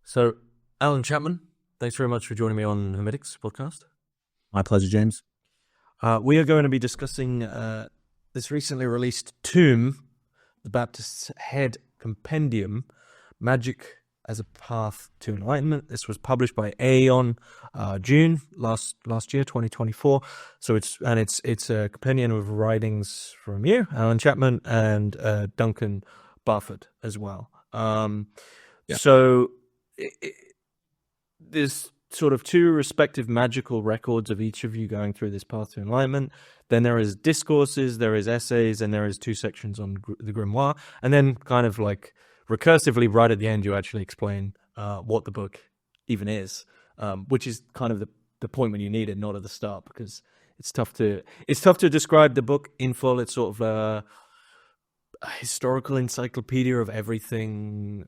So, Alan Chapman, thanks very much for joining me on Hermitix podcast. My pleasure, James. We are going to be discussing this recently released tome, the Baptist's Head Compendium, Magick as a Path to Enlightenment. This was published by Aeon June last year, 2024. So it's a compendium of writings from you, Alan Chapman, and Duncan Barford as well. So there's sort of two respective magical records of each of you going through this path to enlightenment. Then there is discourses, there is essays, and there is two sections on the grimoire. And then kind of like recursively right at the end, you actually explain what the book even is, which is kind of the point when you need it, not at the start, because it's tough to describe the book in full. It's sort of a historical encyclopedia of everything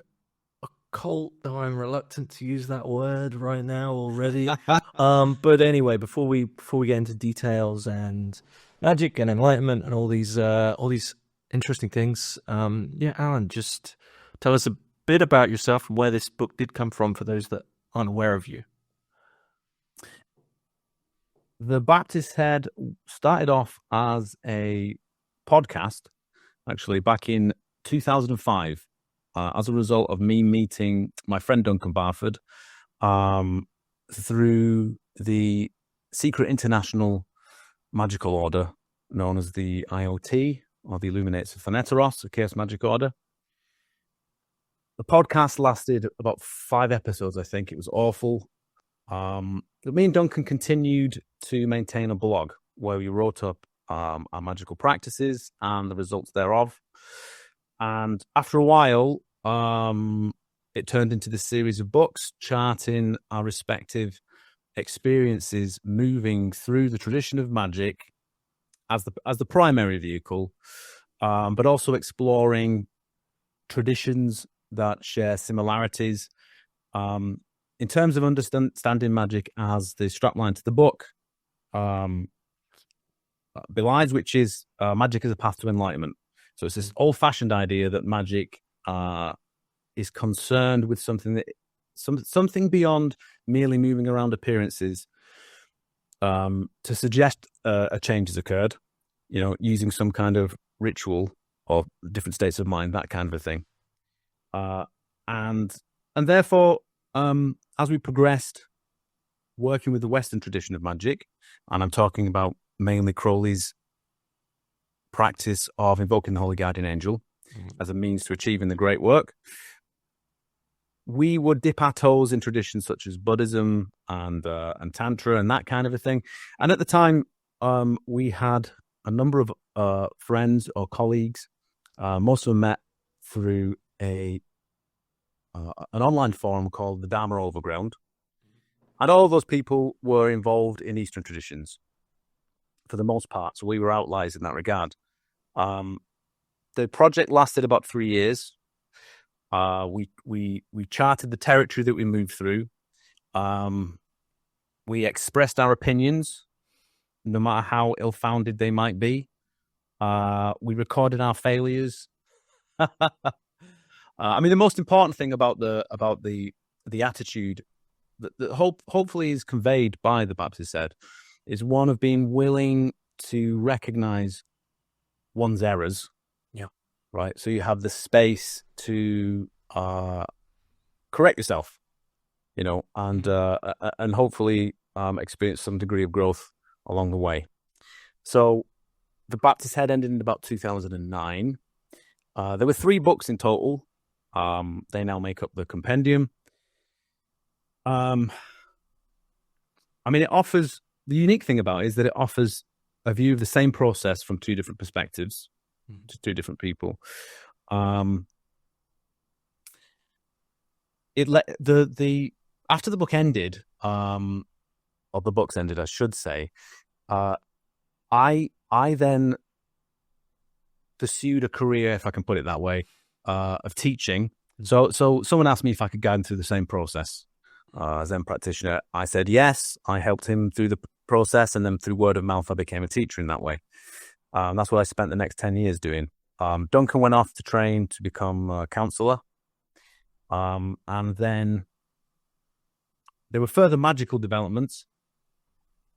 occult, though I'm reluctant to use that word right now already. But anyway, before we get into details and magic and enlightenment and all these interesting things, Alan, just tell us a bit about yourself and where this book did come from for those that aren't aware of you. The Baptist Head started off as a podcast, actually, back in 2005. As a result of me meeting my friend Duncan Barford through the secret international magical order known as the IoT, or the Illuminates of Thanateros, the Chaos Magic Order. The podcast lasted about 5 episodes, I think. It was awful. Me and Duncan continued to maintain a blog where we wrote up our magical practices and the results thereof. And after a while, it turned into this series of books charting our respective experiences moving through the tradition of magic as the primary vehicle, but also exploring traditions that share similarities. In terms of understanding magic, as the strapline to the book belies, which is magic as a path to enlightenment. So it's this old-fashioned idea that magic is concerned with something beyond merely moving around appearances, to suggest a change has occurred, using some kind of ritual or different states of mind, that kind of a thing. And therefore, as we progressed working with the Western tradition of magic, and I'm talking about mainly Crowley's practice of invoking the Holy Guardian Angel as a means to achieving the great work, we would dip our toes in traditions such as Buddhism and Tantra and that kind of a thing. And at the time, we had a number of friends or colleagues, most of them met through an online forum called the Dharma Overground. And all of those people were involved in Eastern traditions for the most part. So we were outliers in that regard. The project lasted about 3 years. We charted the territory that we moved through. We expressed our opinions, no matter how ill-founded they might be. We recorded our failures. I mean, the most important thing about the attitude that hopefully is conveyed by the Baptist Head is one of being willing to recognize one's errors. Yeah. Right. So you have the space to correct yourself, and hopefully experience some degree of growth along the way. So the Baptist Head ended in about 2009. There were 3 books in total. They now make up the compendium. The unique thing about it is that it offers a view of the same process from 2 different perspectives to 2 different people. After the book ended, or the books ended, I should say, I then pursued a career, if I can put it that way, of teaching. So someone asked me if I could guide him through the same process as Zen practitioner. I said yes. I helped him through the process, and then through word of mouth, I became a teacher in that way. That's what I spent the next 10 years doing. Duncan went off to train to become a counsellor. And then there were further magical developments.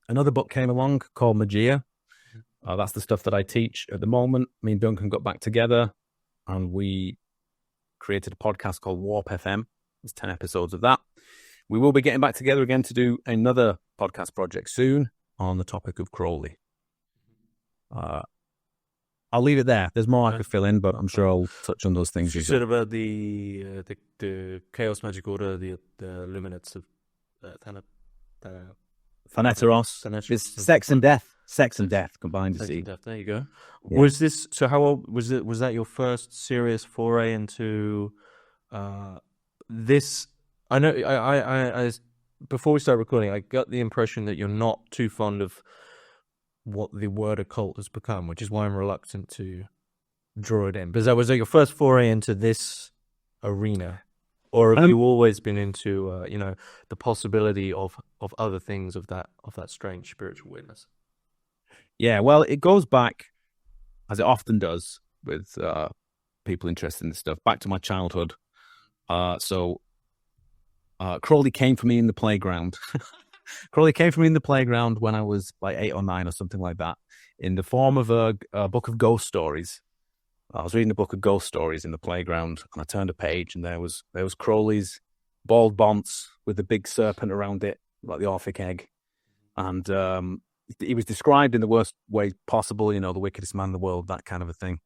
Another book came along called Magia. That's the stuff that I teach at the moment. Me and Duncan got back together and we created a podcast called Warp FM. There's 10 episodes of that. We will be getting back together again to do another podcast project soon on the topic of Crowley. I'll leave it there. There's more I could fill in, but I'm sure I'll touch on those things. You said about the Chaos Magic Order, the Luminates of Thaneteros. It's sex and death. Sex and death combined, you see. There you go. Yeah. Was this, so how old, was that your first serious foray into this? I know, I before we start recording, I got the impression that you're not too fond of what the word occult has become, which is why I'm reluctant to draw it in. Because was that your first foray into this arena? Or have you always been into, the possibility of other things of that strange spiritual witness? Yeah, well, it goes back, as it often does with people interested in this stuff, back to my childhood. So Crowley came for me in the playground. Crowley came for me in the playground when I was like 8 or 9 or something like that, in the form of a book of ghost stories. I was reading a book of ghost stories in the playground, and I turned a page, and there was Crowley's bald bonce with the big serpent around it, like the Orphic egg, and he was described in the worst way possible. The wickedest man in the world, that kind of a thing.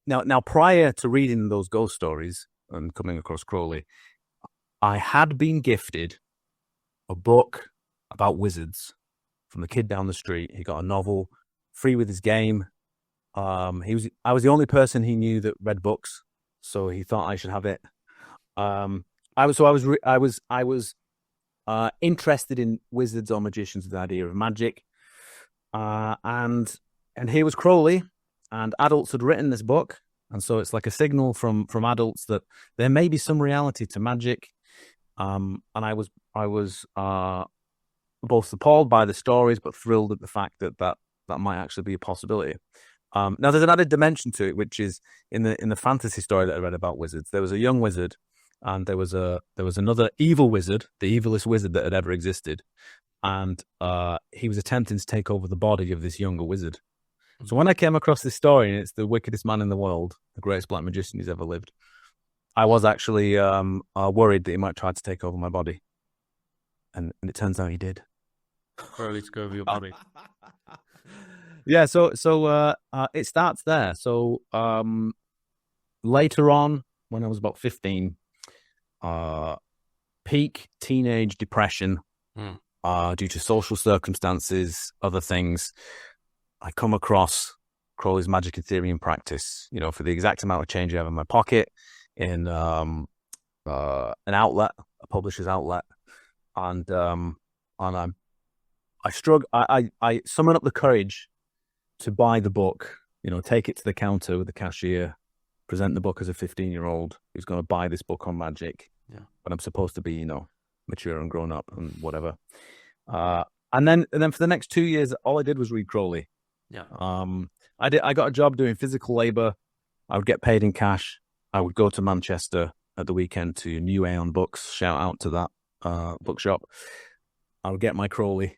Now, prior to reading those ghost stories and coming across Crowley, I had been gifted a book about wizards from the kid down the street. He got a novel free with his game. I was the only person he knew that read books, so he thought I should have it. I was interested in wizards or magicians with the idea of magic, and here was Crowley, and adults had written this book, and so it's like a signal from adults that there may be some reality to magic. And I was both appalled by the stories, but thrilled at the fact that might actually be a possibility. Now, there's an added dimension to it, which is in the fantasy story that I read about wizards. There was a young wizard, and there was another evil wizard, the evilest wizard that had ever existed, and he was attempting to take over the body of this younger wizard. So when I came across this story, and it's the wickedest man in the world, the greatest black magician who's ever lived, I was actually worried that he might try to take over my body, and it turns out he did. Crowley took over your body. Yeah, so it starts there. So later on, when I was about 15, peak teenage depression due to social circumstances, other things, I come across Crowley's Magic and Theory in Practice, for the exact amount of change I have in my pocket, in an outlet, a publisher's outlet, and I summon up the courage to buy the book, take it to the counter with the cashier, present the book as a 15-year-old who's going to buy this book on magic. Yeah. But I'm supposed to be, mature and grown up and whatever. And then for the next 2 years, all I did was read Crowley. Yeah. I got a job doing physical labor. I would get paid in cash. I would go to Manchester at the weekend to New Aeon Books. Shout out to that bookshop. I would get my Crowley.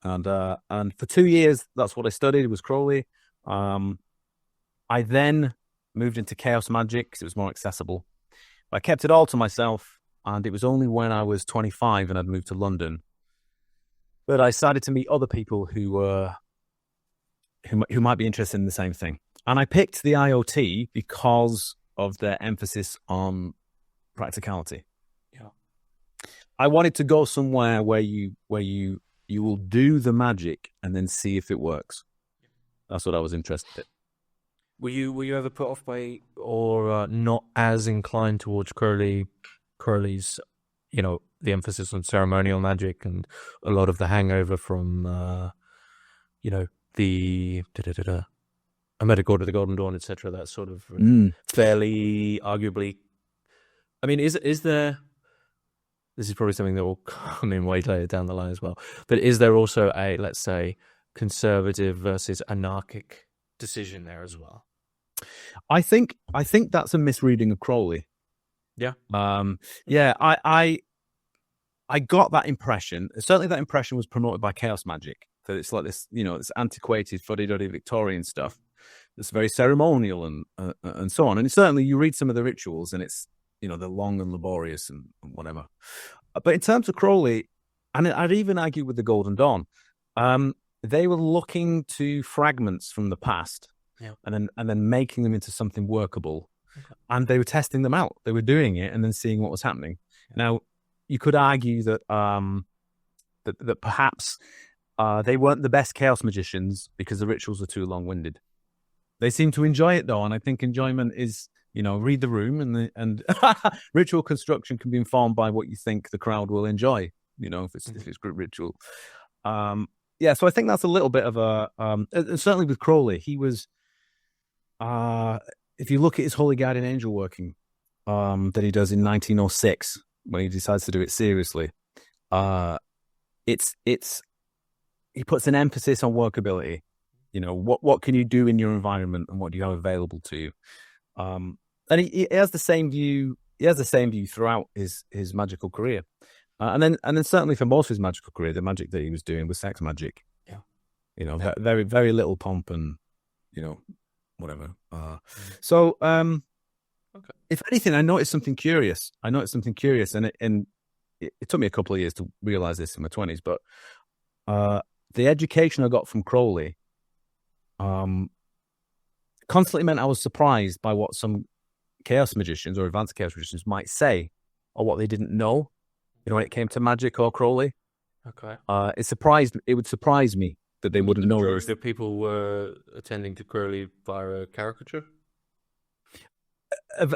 And for 2 years, that's what I studied, was Crowley. I then moved into Chaos Magic because it was more accessible. I kept it all to myself, and it was only when I was 25 and I'd moved to London that I started to meet other people who might be interested in the same thing. And I picked the IoT because of their emphasis on practicality. Yeah, I wanted to go somewhere where you will do the magic and then see if it works. That's what I was interested in. Were you ever put off by or not as inclined towards Crowley's, the emphasis on ceremonial magic and a lot of the hangover from, the Hermetic Order, the Golden Dawn, etc. That sort of fairly arguably. I mean, is there? This is probably something that will come in way later down the line as well. But is there also a, let's say, conservative versus anarchic decision there as well? I think that's a misreading of Crowley. Yeah. Yeah. I got that impression. Certainly, that impression was promoted by Chaos Magic. That it's like this, this antiquated, fuddy-duddy Victorian stuff. It's very ceremonial and so on. And certainly, you read some of the rituals, and it's they're long and laborious and whatever. But in terms of Crowley, and I'd even argue with the Golden Dawn, they were looking to fragments from the past, and then making them into something workable. Okay. And they were testing them out. They were doing it and then seeing what was happening. Yeah. Now, you could argue that that perhaps they weren't the best chaos magicians because the rituals were too long-winded. They seem to enjoy it though, and I think enjoyment is, read the room, and ritual construction can be informed by what you think the crowd will enjoy. If it's group ritual. So I think that's a little bit of a and certainly with Crowley, he was. If you look at his Holy Guardian Angel working that he does in 1906. When he decides to do it seriously, it's he puts an emphasis on workability. What can you do in your environment, and what do you have available to you? And he has the same view. He has the same view throughout his magical career, and then certainly for most of his magical career, the magic that he was doing was sex magic. Yeah, very very little pomp and whatever. Okay. If anything, I noticed something curious. And it took me a couple of years to realize this in my 20s. But the education I got from Crowley constantly meant I was surprised by what some chaos magicians or advanced chaos magicians might say, or what they didn't know. When it came to Magick or Crowley. Okay. It would surprise me that they wouldn't know. That people were attending to Crowley via a caricature. A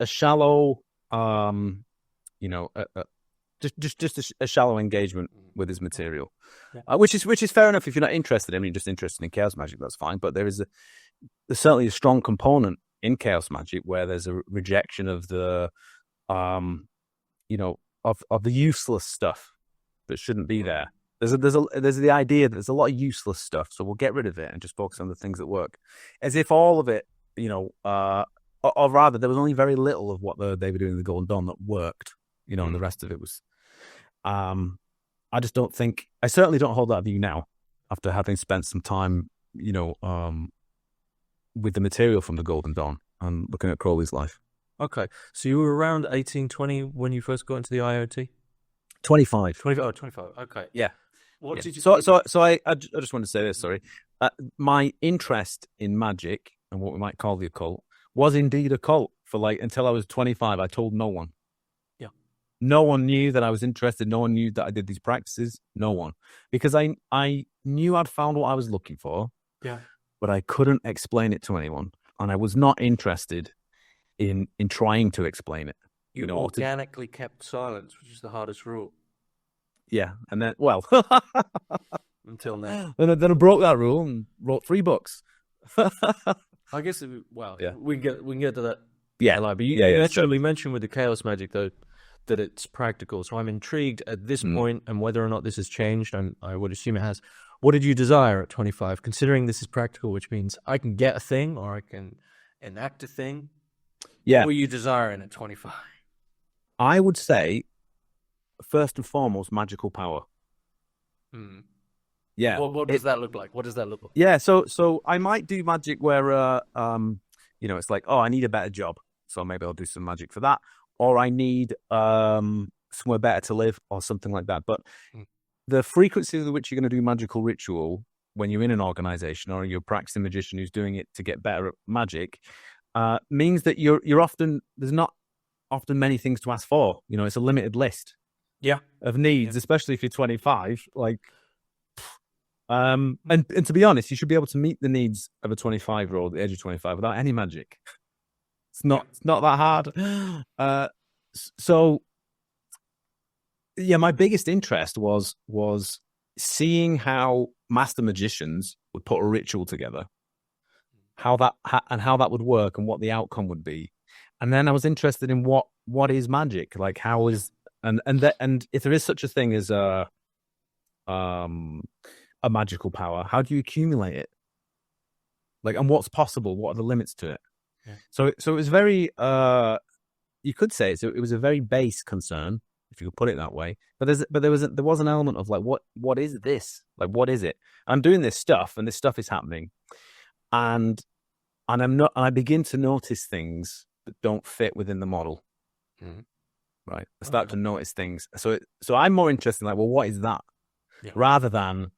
shallow, just a shallow engagement with his material, which is fair enough if you're not interested. I mean, you're just interested in chaos magic, that's fine. But there's certainly a strong component in chaos magic where there's a rejection of the, of the useless stuff that shouldn't be there. There's the idea that there's a lot of useless stuff, so we'll get rid of it and just focus on the things that work, as if all of it. Or rather, there was only very little of what they were doing in the Golden Dawn that worked, and the rest of it was. I just don't think. I certainly don't hold that view now, after having spent some time, with the material from the Golden Dawn and looking at Crowley's life. Okay, so you were around 1820 when you first got into the IoT. 25. 25. Okay, yeah. What did you? So I just want to say this. Sorry, my interest in magic and what we might call the occult was indeed a cult for until I was 25. I told no one. Yeah. No one knew that I was interested. No one knew that I did these practices. No one. Because I knew I'd found what I was looking for. Yeah. But I couldn't explain it to anyone. And I was not interested in trying to explain it. You organically kept silence, which is the hardest rule. Yeah. And then, until now. Then I broke that rule and wrote 3 books. I guess, we can get to that. Yeah, but you actually mentioned with the chaos magic though that it's practical. So I'm intrigued at this point, and whether or not this has changed, and I would assume it has. What did you desire at 25? Considering this is practical, which means I can get a thing or I can enact a thing. Yeah. What were you desiring at 25? I would say, first and foremost, magical power. Yeah. What does that look like? Yeah, so I might do magic where, it's like, I need a better job, so maybe I'll do some magic for that, or I need somewhere better to live, or something like that. But the frequency with which you're going to do magical ritual when you're in an organization or you're a practicing magician who's doing it to get better at magic means that there's not often many things to ask for. It's a limited list. Yeah. Of needs, especially if you're 25. And to be honest, you should be able to meet the needs of a 25-year-old at the age of 25 without any magic. It's not that hard. So my biggest interest was seeing how master magicians would put a ritual together, how that would work and what the outcome would be. And then I was interested in what is magic, like how is and if there is such a thing as a magical power, how do you accumulate it? And what's possible? What are the limits to it? Yeah. So it was very, you could say it was a very base concern, if you could put it that way. But there was an element of like, what is this? Like, what is it? I'm doing this stuff, and this stuff is happening, and I begin to notice things that don't fit within the model. Right, I start to notice things. So I'm more interested in like, well, what is that? Yeah. Rather than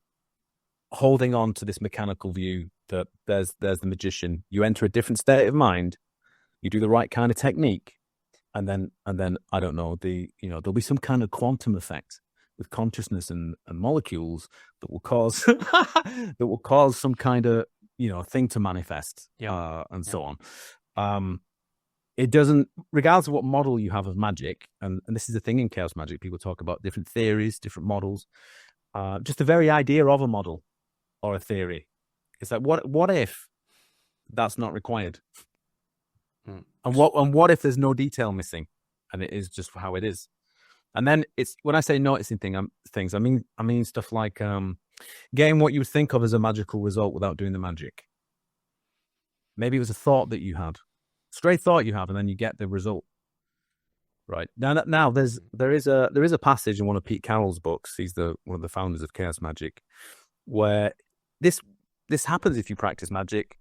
holding on to this mechanical view that there's the magician. You enter a different state of mind, you do the right kind of technique, and then I don't know, there'll be some kind of quantum effect with consciousness and molecules that will cause some kind of thing to manifest, and so on. It doesn't, regardless of what model you have of magic, and this is the thing in chaos magic, people talk about different theories, different models. Just the very idea of a model or a theory, it's like, what if that's not required? And what if there's no detail missing, and it is just how it is? And then it's, when I say noticing things, I mean stuff like getting what you would think of as a magical result without doing the magic. Maybe it was a thought that you had, stray thought you have, and then you get the result. Right now, there is a passage in one of Pete Carroll's books. He's one of the founders of chaos magic, where this happens if you practice magic.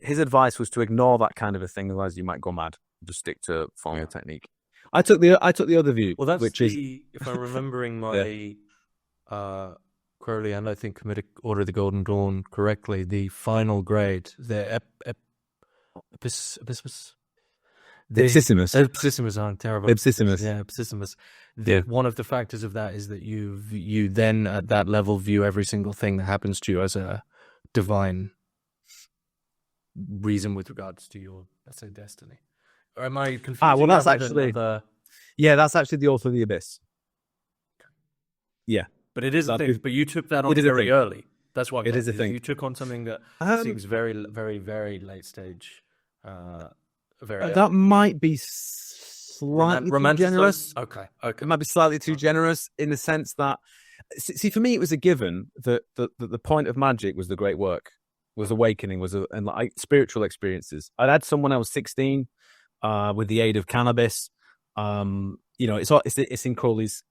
His advice was to ignore that kind of a thing, otherwise you might go mad. Just stick to following a technique. I took the other view. Well, that's is, if I'm remembering my Crowley and I think Hermitix Order of the Golden Dawn correctly, the final grade, the Ipsissimus. Ipsissimus aren't terrible. Ipsissimus. Yeah, Ipsissimus. One of the factors of that is that you then at that level view every single thing that happens to you as a divine reason with regards to your, let's say, destiny. Or am I confused? Well, that's actually that's actually the author of the Abyss. Yeah, but it is a thing. But you took that on very early. That's why it is a thing. You took on something that seems very, very, very late stage. That might be slightly too generous. Okay. It might be slightly too generous in the sense that, see, for me, it was a given that the point of magic was the great work, was awakening, and like spiritual experiences. I'd had some when I was 16 with the aid of cannabis. It's in Crowley's.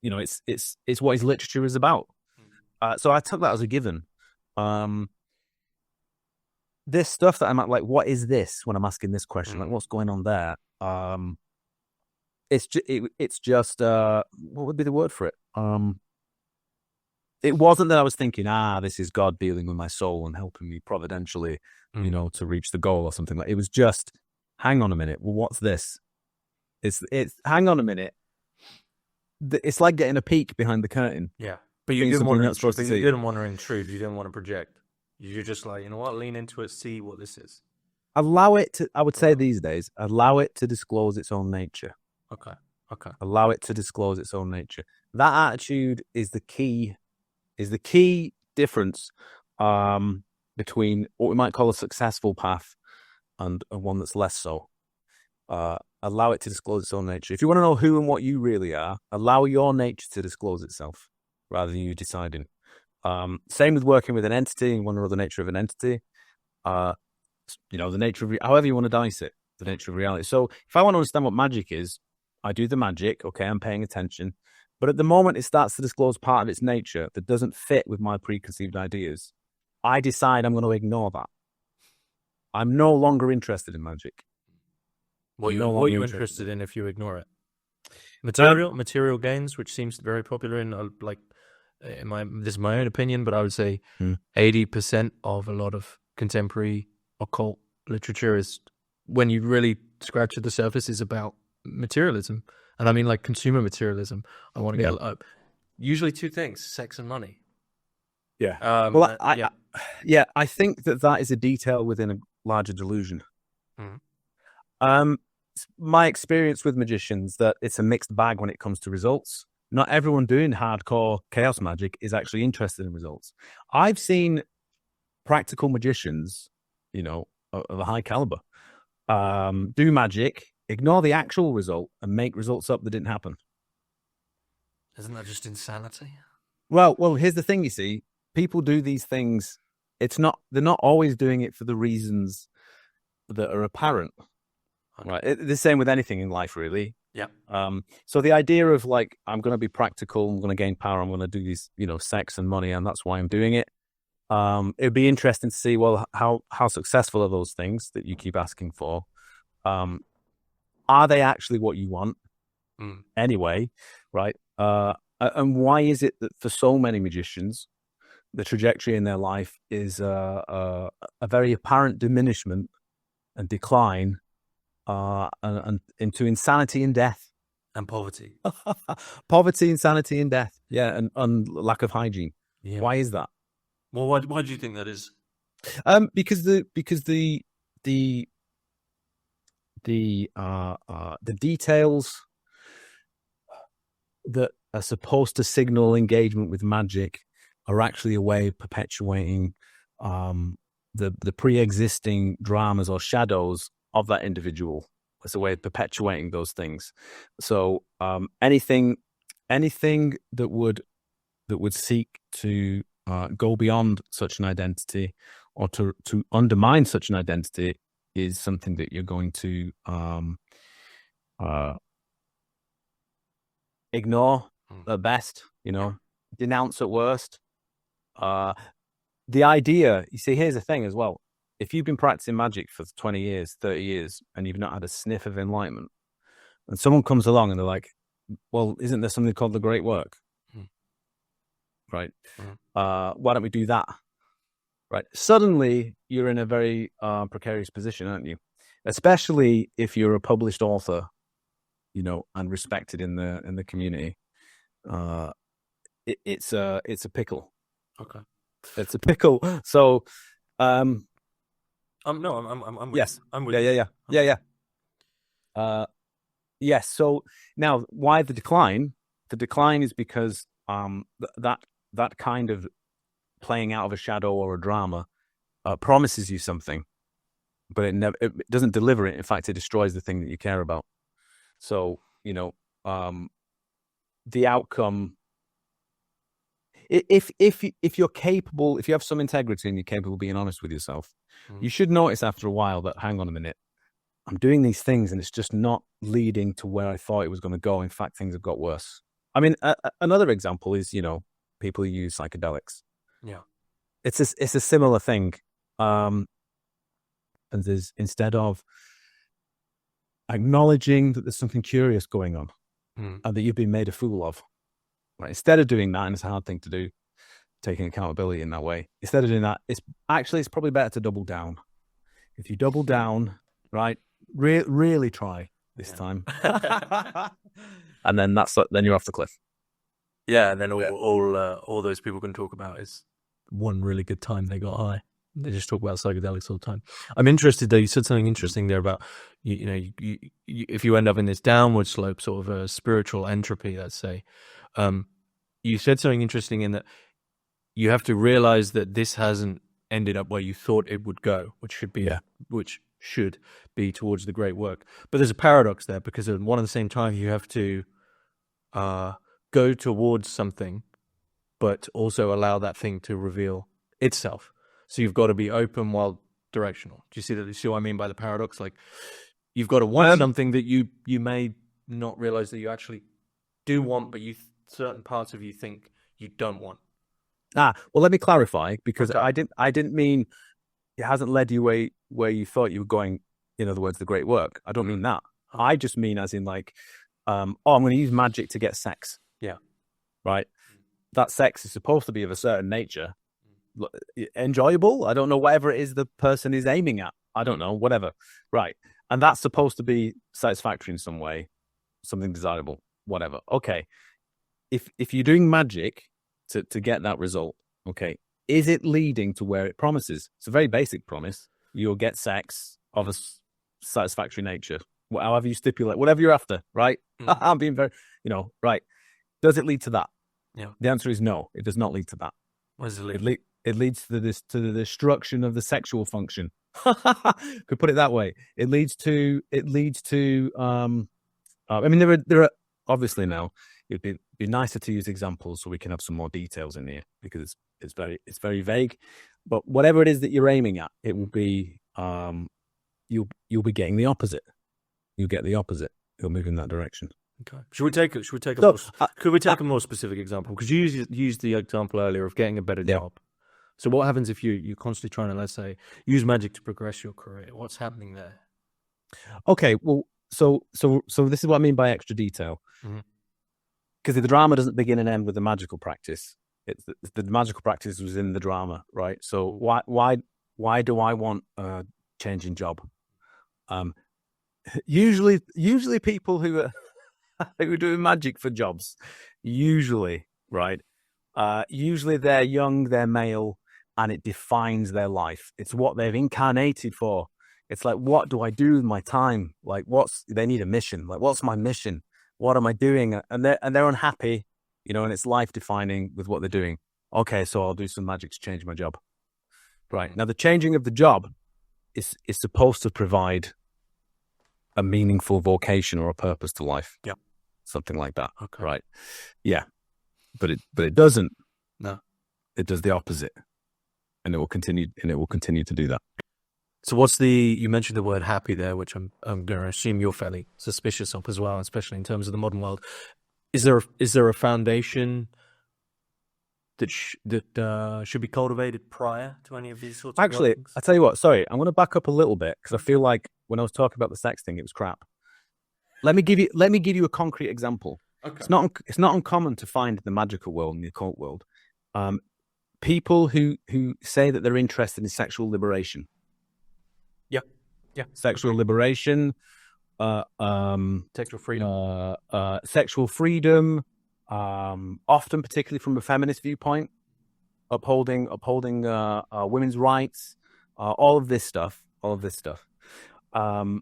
It's what his literature is about. So I took that as a given. This stuff that I'm like, what is this? When I'm asking this question, like, what's going on there? It's just what would be the word for it? It wasn't that I was thinking, this is God dealing with my soul and helping me providentially, to reach the goal or something like. It was just, hang on a minute. Well, what's this? It's hang on a minute. It's like getting a peek behind the curtain. Yeah, but you didn't want to intrude. You didn't want to project. You're just like, you know what? Lean into it. See what this is. Allow it to. I would say these days, allow it to disclose its own nature. Okay. Allow it to disclose its own nature. That attitude is the key. Is the key difference between what we might call a successful path and one that's less so. Allow it to disclose its own nature. If you want to know who and what you really are, allow your nature to disclose itself rather than you deciding. Same with working with an entity. You want to know the nature of an entity. The nature of however you want to dice it, the nature of reality. So if I want to understand what magic is, I do the magic. Okay, I'm paying attention. But at the moment it starts to disclose part of its nature that doesn't fit with my preconceived ideas, I decide I'm going to ignore that. I'm no longer interested in magic. What are you interested in if you ignore it? Material gains, which seems very popular in this is my own opinion, but I would say 80% of a lot of contemporary occult literature is, when you really scratch at the surface, is about materialism. And I mean like consumer materialism. I want to get usually two things: sex and money. Yeah. I think that is a detail within a larger delusion. My experience with magicians, that it's a mixed bag when it comes to results. Not everyone doing hardcore chaos magic is actually interested in results. I've seen practical magicians, of a high caliber, do magic, ignore the actual result, and make results up that didn't happen. Isn't that just insanity? Well, here's the thing, you see. People do these things. They're not always doing it for the reasons that are apparent. Okay. Right. The same with anything in life, really. Yeah. So the idea of like, I'm going to be practical, I'm going to gain power, I'm going to do these, sex and money, and that's why I'm doing it. It'd be interesting to see, well, how successful are those things that you keep asking for? Are they actually what you want anyway, right? And why is it that for so many magicians, the trajectory in their life is a very apparent diminishment and decline, and into insanity and death and poverty, poverty, insanity, and death? Yeah, and lack of hygiene. Yeah. Why is that? Well, why do you think that is? Because the details that are supposed to signal engagement with magic are actually a way of perpetuating the pre-existing dramas or shadows of that individual. It's a way of perpetuating those things. So anything that would seek to go beyond such an identity or to undermine such an identity is something that you're going to ignore at best, denounce at worst. The idea, you see, here's the thing as well. If you've been practicing magic for 20 years, 30 years, and you've not had a sniff of enlightenment, and someone comes along and they're like, well, isn't there something called the Great Work? Right. Why don't we do that? Right. Suddenly you're in a very precarious position, aren't you? Especially if you're a published author, and respected in the community. It's a pickle. Okay. It's a pickle. So, no, I'm with yes. you. I'm with you. Yeah. Yes. So now, why the decline? The decline is because that kind of playing out of a shadow or a drama promises you something, but it doesn't deliver it. In fact, it destroys the thing that you care about. So, the outcome, if you're capable, if you have some integrity and you're capable of being honest with yourself, you should notice after a while that, hang on a minute, I'm doing these things and it's just not leading to where I thought it was going to go. In fact, things have got worse. I mean, another example is, people who use psychedelics. Yeah. It's a similar thing. And there's, instead of acknowledging that there's something curious going on and that you've been made a fool of, right? Instead of doing that, and it's a hard thing to do, taking accountability in that way, instead of doing that, it's probably better to double down. If you double down, right, really try this time, and then then you're off the cliff. Yeah, and then all those people can talk about is one really good time they got high. They just talk about psychedelics all the time. I'm interested though. You said something interesting there about you if you end up in this downward slope, sort of a spiritual entropy, let's say. You said something interesting in that you have to realize that this hasn't ended up where you thought it would go, which should be towards the great work. But there's a paradox there, because at one and the same time you have to go towards something, but also allow that thing to reveal itself. So you've got to be open while directional. Do you see that? You see what I mean by the paradox? Like, you've got to want something that you may not realize that you actually do want, but certain parts of you think you don't want. Well, let me clarify, because I didn't mean it hasn't led you where you thought you were going. In other words, the great work. I don't mean that. I just mean as in like, I'm going to use magic to get sex. Yeah. Right. That sex is supposed to be of a certain nature. Enjoyable. I don't know, whatever it is the person is aiming at. I don't know, whatever. Right. And that's supposed to be satisfactory in some way, something desirable, whatever. Okay. If you're doing magic to get that result, okay, is it leading to where it promises? It's a very basic promise. You'll get sex of a satisfactory nature, however you stipulate, whatever you're after, right? I'm being very, right. Does it lead to that? Yeah. The answer is no, it does not lead to that. What does it lead? It leads to the destruction of the sexual function. Could put it that way. It leads to I mean, there are obviously, now it'd be nicer to use examples so we can have some more details in here, because it's very vague. But whatever it is that you're aiming at, it will be you'll be getting the opposite. You'll get the opposite. it'll move in that direction. Okay. Should we take could we take a more specific example? Because you used the example earlier of getting a better job. So what happens if you're constantly trying to, let's say, use magic to progress your career? What's happening there? Okay, well, so this is what I mean by extra detail. Because the drama doesn't begin and end with the magical practice. It's the magical practice was in the drama, right? So why do I want a changing job? Usually people who are doing magic for jobs, usually, right? Usually they're young, they're male, and it defines their life. It's what they've incarnated for. It's like, what do I do with my time? Like, they need a mission. Like, what's my mission? What am I doing? And they're unhappy, and it's life defining with what they're doing. Okay, so I'll do some magic to change my job. Right. Now, the changing of the job is supposed to provide a meaningful vocation or a purpose to life. Yeah. Something like that. Okay. Right. Yeah. But it doesn't. No. It does the opposite. And it will continue to do that. So you mentioned the word happy there, which I'm going to assume you're fairly suspicious of as well, especially in terms of the modern world. Is there a foundation that should be cultivated prior to any of these sorts of Actually, workings? I tell you what, sorry, I'm going to back up a little bit because I feel like when I was talking about the sex thing, it was crap. Let me give you a concrete example. Okay. It's not uncommon to find in the magical world and the occult world, people who say that they're interested in sexual liberation. Yeah. Sexual liberation, Sexual freedom. Sexual freedom, often particularly from a feminist viewpoint, upholding women's rights, all of this stuff. And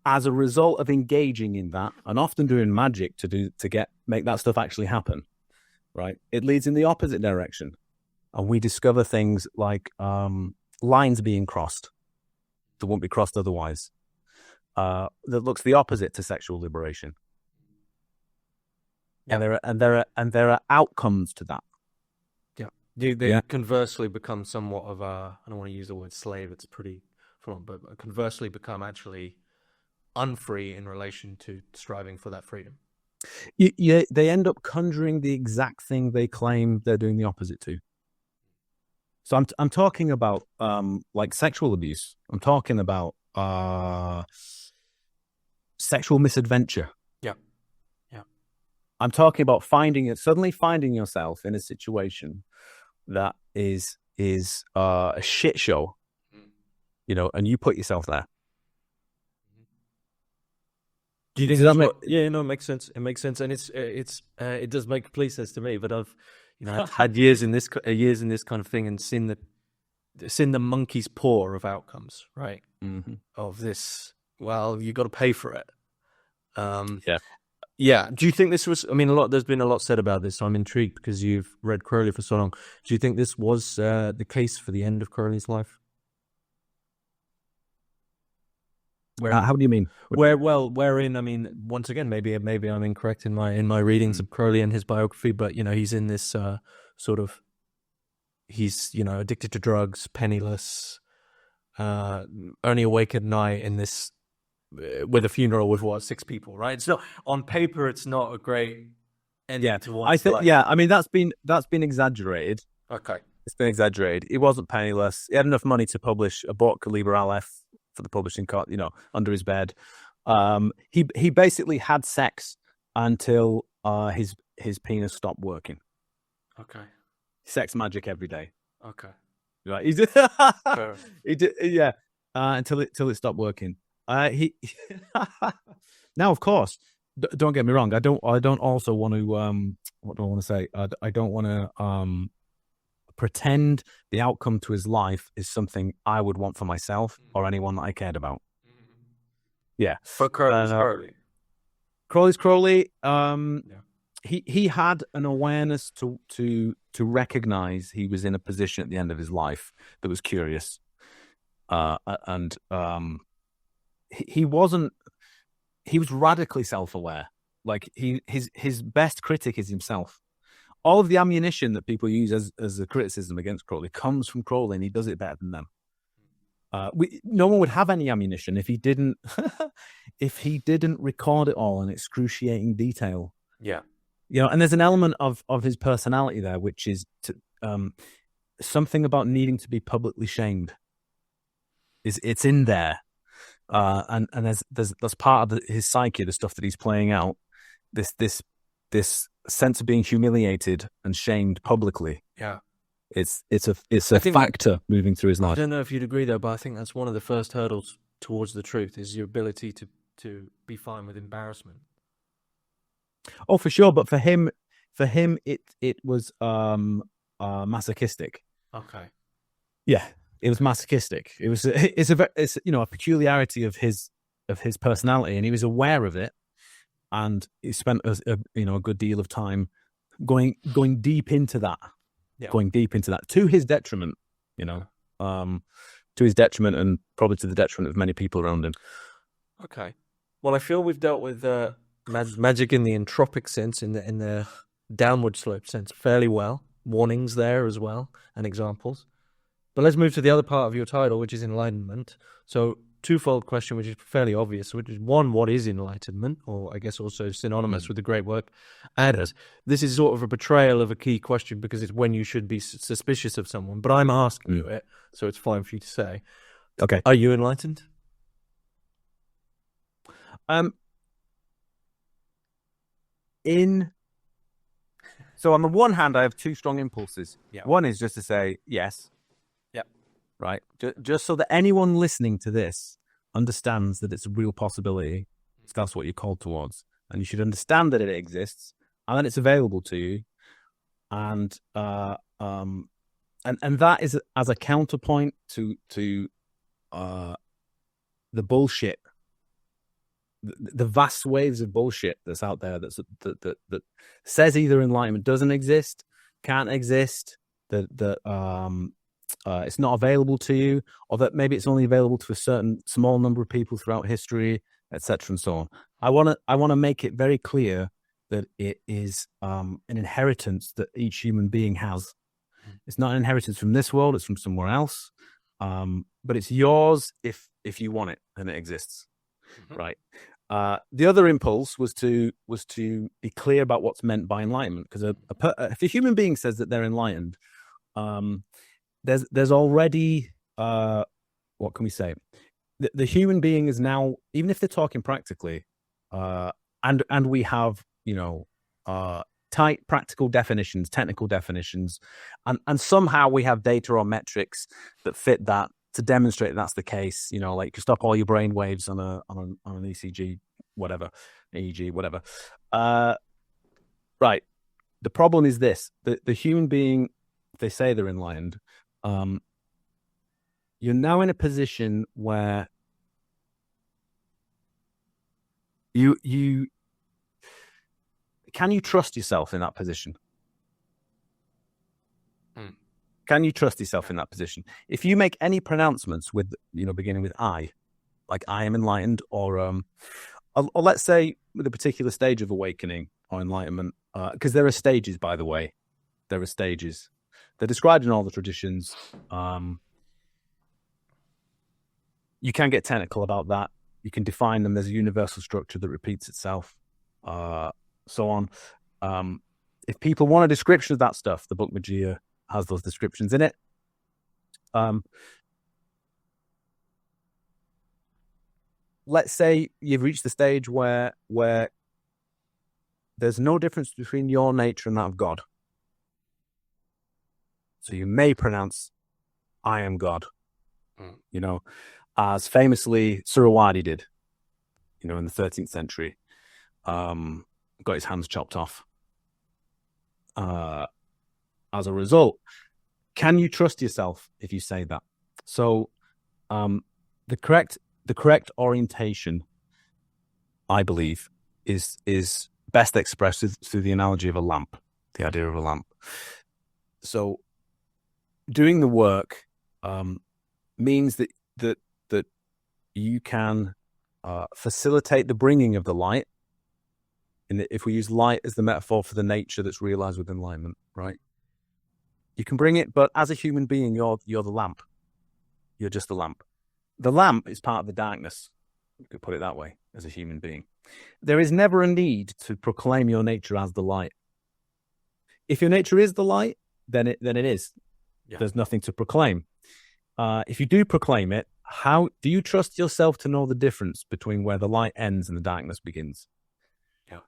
as a result of engaging in that and often doing magic to make that stuff actually happen, right? It leads in the opposite direction. And we discover things like lines being crossed that won't be crossed otherwise. That looks the opposite to sexual liberation. Yeah. And there are outcomes to that. Yeah. They conversely become somewhat of I don't want to use the word slave, it's pretty full on, but conversely become actually unfree in relation to striving for that freedom. They end up conjuring the exact thing they claim they're doing the opposite to. So I'm talking about like sexual abuse. I'm talking about sexual misadventure. Yeah. I'm talking about suddenly finding yourself in a situation that is a shit show, and you put yourself there. Do you think that it makes sense. It makes sense, and it does make complete sense to me. But I've had years in this kind of thing and seen the monkey's paw of outcomes, right? Mm-hmm. Of this, well, you got to pay for it. Yeah. Do you think this was? I mean, there's been a lot said about this. So I'm intrigued because you've read Crowley for so long. Do you think this was the case for the end of Crowley's life? How do you mean? Wherein? I mean, once again, maybe I'm incorrect in my readings of Crowley and his biography, but he's in this sort of, he's addicted to drugs, penniless, only awake at night in this with a funeral with 6 people, right? So on paper, it's not a great ending to one's life. I mean, that's been exaggerated. Okay, it's been exaggerated. He wasn't penniless. He had enough money to publish a book, Liber Aleph, for the publishing cart, under his bed. He basically had sex until his penis stopped working. Okay. Sex magic every day. Okay. Right. He did. He did. Yeah. Until it stopped working. Now, of course, don't get me wrong. I don't also want to. What do I want to say? I don't want to pretend the outcome to his life is something I would want for myself or anyone that I cared about. Yeah. For Crowley. Crowley's Crowley. He had an awareness to recognize he was in a position at the end of his life that was curious. He was radically self-aware. Like his best critic is himself. All of the ammunition that people use as a criticism against Crowley comes from Crowley, and he does it better than them. No one would have any ammunition if he didn't if he didn't record it all in excruciating detail. Yeah. And there's an element of his personality there, which is something about needing to be publicly shamed. It's in there, and there's part of his psyche, the stuff that he's playing out. This sense of being humiliated and shamed publicly. Yeah. It's a factor moving through his life. I don't know if you'd agree though, but I think that's one of the first hurdles towards the truth is your ability to be fine with embarrassment. Oh, for sure. But for him, it was masochistic. Okay. Yeah, it was masochistic. It's a peculiarity of his personality, and he was aware of it, and he spent a good deal of time going deep into that. Yeah. Going deep into that to his detriment, to his detriment, and probably to the detriment of many people around him. Okay. Well, I feel we've dealt with Magick in the entropic sense, in the downward slope sense, fairly well. Warnings there as well, and examples. But let's move to the other part of your title, which is Enlightenment. So, twofold question, which is fairly obvious, which is one, what is enlightenment, or I guess also synonymous with the great work. And this is sort of a betrayal of a key question because it's when you should be suspicious of someone. But I'm asking you it, so it's fine for you to say. Okay. Are you enlightened? So on the one hand, I have two strong impulses. Yeah. One is just to say yes. Yep. Right. Just so that anyone listening to this understands that it's a real possibility. So that's what you're called towards, and you should understand that it exists, and that it's available to you, and that is as a counterpoint to the bullshit. The vast waves of bullshit that's out there that says either enlightenment doesn't exist, can't exist, that it's not available to you, or that maybe it's only available to a certain small number of people throughout history, etc., and so on. I want to make it very clear that it is an inheritance that each human being has. It's not an inheritance from this world; it's from somewhere else. But it's yours if you want it, and it exists. Mm-hmm. Right. The other impulse was to be clear about what's meant by enlightenment, because if a human being says that they're enlightened, there's already what can we say? The human being is now, even if they're talking practically, and we have tight practical definitions, technical definitions, and somehow we have data or metrics that fit that, to demonstrate that's the case. Like you stop all your brain waves on an ECG, whatever, EEG, whatever. Right. The problem is this: the human being, if they say they're enlightened, you're now in a position where you can you trust yourself in that position? Can you trust yourself in that position? If you make any pronouncements with, beginning with I, like I am enlightened, or let's say with a particular stage of awakening or enlightenment, because there are stages, by the way. There are stages. They're described in all the traditions. You can get technical about that. You can define them. There's a universal structure that repeats itself, so on. If people want a description of that stuff, the book Magia has those descriptions in it. Let's say you've reached the stage where there's no difference between your nature and that of God. So you may pronounce, I am God, as famously Surawadi did, in the 13th century, got his hands chopped off. As a result, can you trust yourself if you say that? So the correct orientation, I believe, is best expressed through the analogy of a lamp, the idea of a lamp. So doing the work means that you can facilitate the bringing of the light. If we use light as the metaphor for the nature that's realized with enlightenment, right? You can bring it, but as a human being, you're the lamp. You're just the lamp. the lamp is part of the darkness. You could put it that way as a human being. There is never a need to proclaim your nature as the light. If your nature is the light, then it is. Yeah. There's nothing to proclaim. If you do proclaim it, how do you trust yourself to know the difference between where the light ends and the darkness begins? Yeah.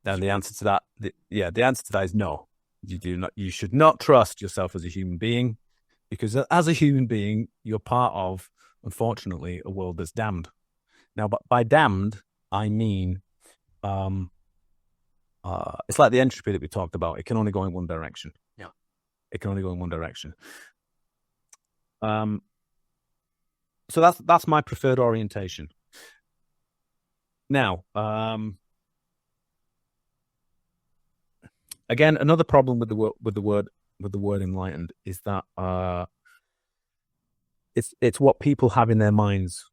Then the answer to that, the answer to that is no. You do not. You should not trust yourself as a human being, because as a human being, you're part of, unfortunately, a world that's damned. Now, but by damned, I mean, it's like the entropy that we talked about. It can only go in one direction. Yeah. It can only go in one direction. So that's my preferred orientation. Now, again, another problem with the word enlightened is that it's what people have in their minds.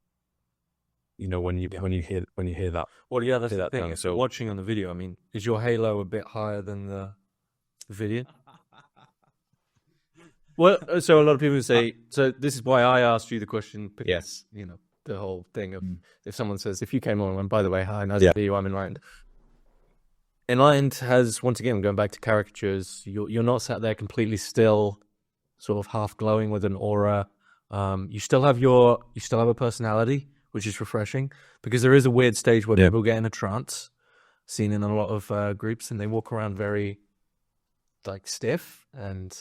You know, when you hear that. Well, yeah, that's the thing. So watching on the video, I mean, is your halo a bit higher than the video? Well, so a lot of people say, so this is why I asked you the question. Because, yes. You know, the whole thing of if someone says, if you came on and went, by the way, hi, nice to see you, I'm enlightened. Enlightened has, once again, going back to caricatures, you're not sat there completely still, sort of half glowing with an aura. You still have a personality, which is refreshing, because there is a weird stage where people get in a trance, seen in a lot of groups, and they walk around very like stiff and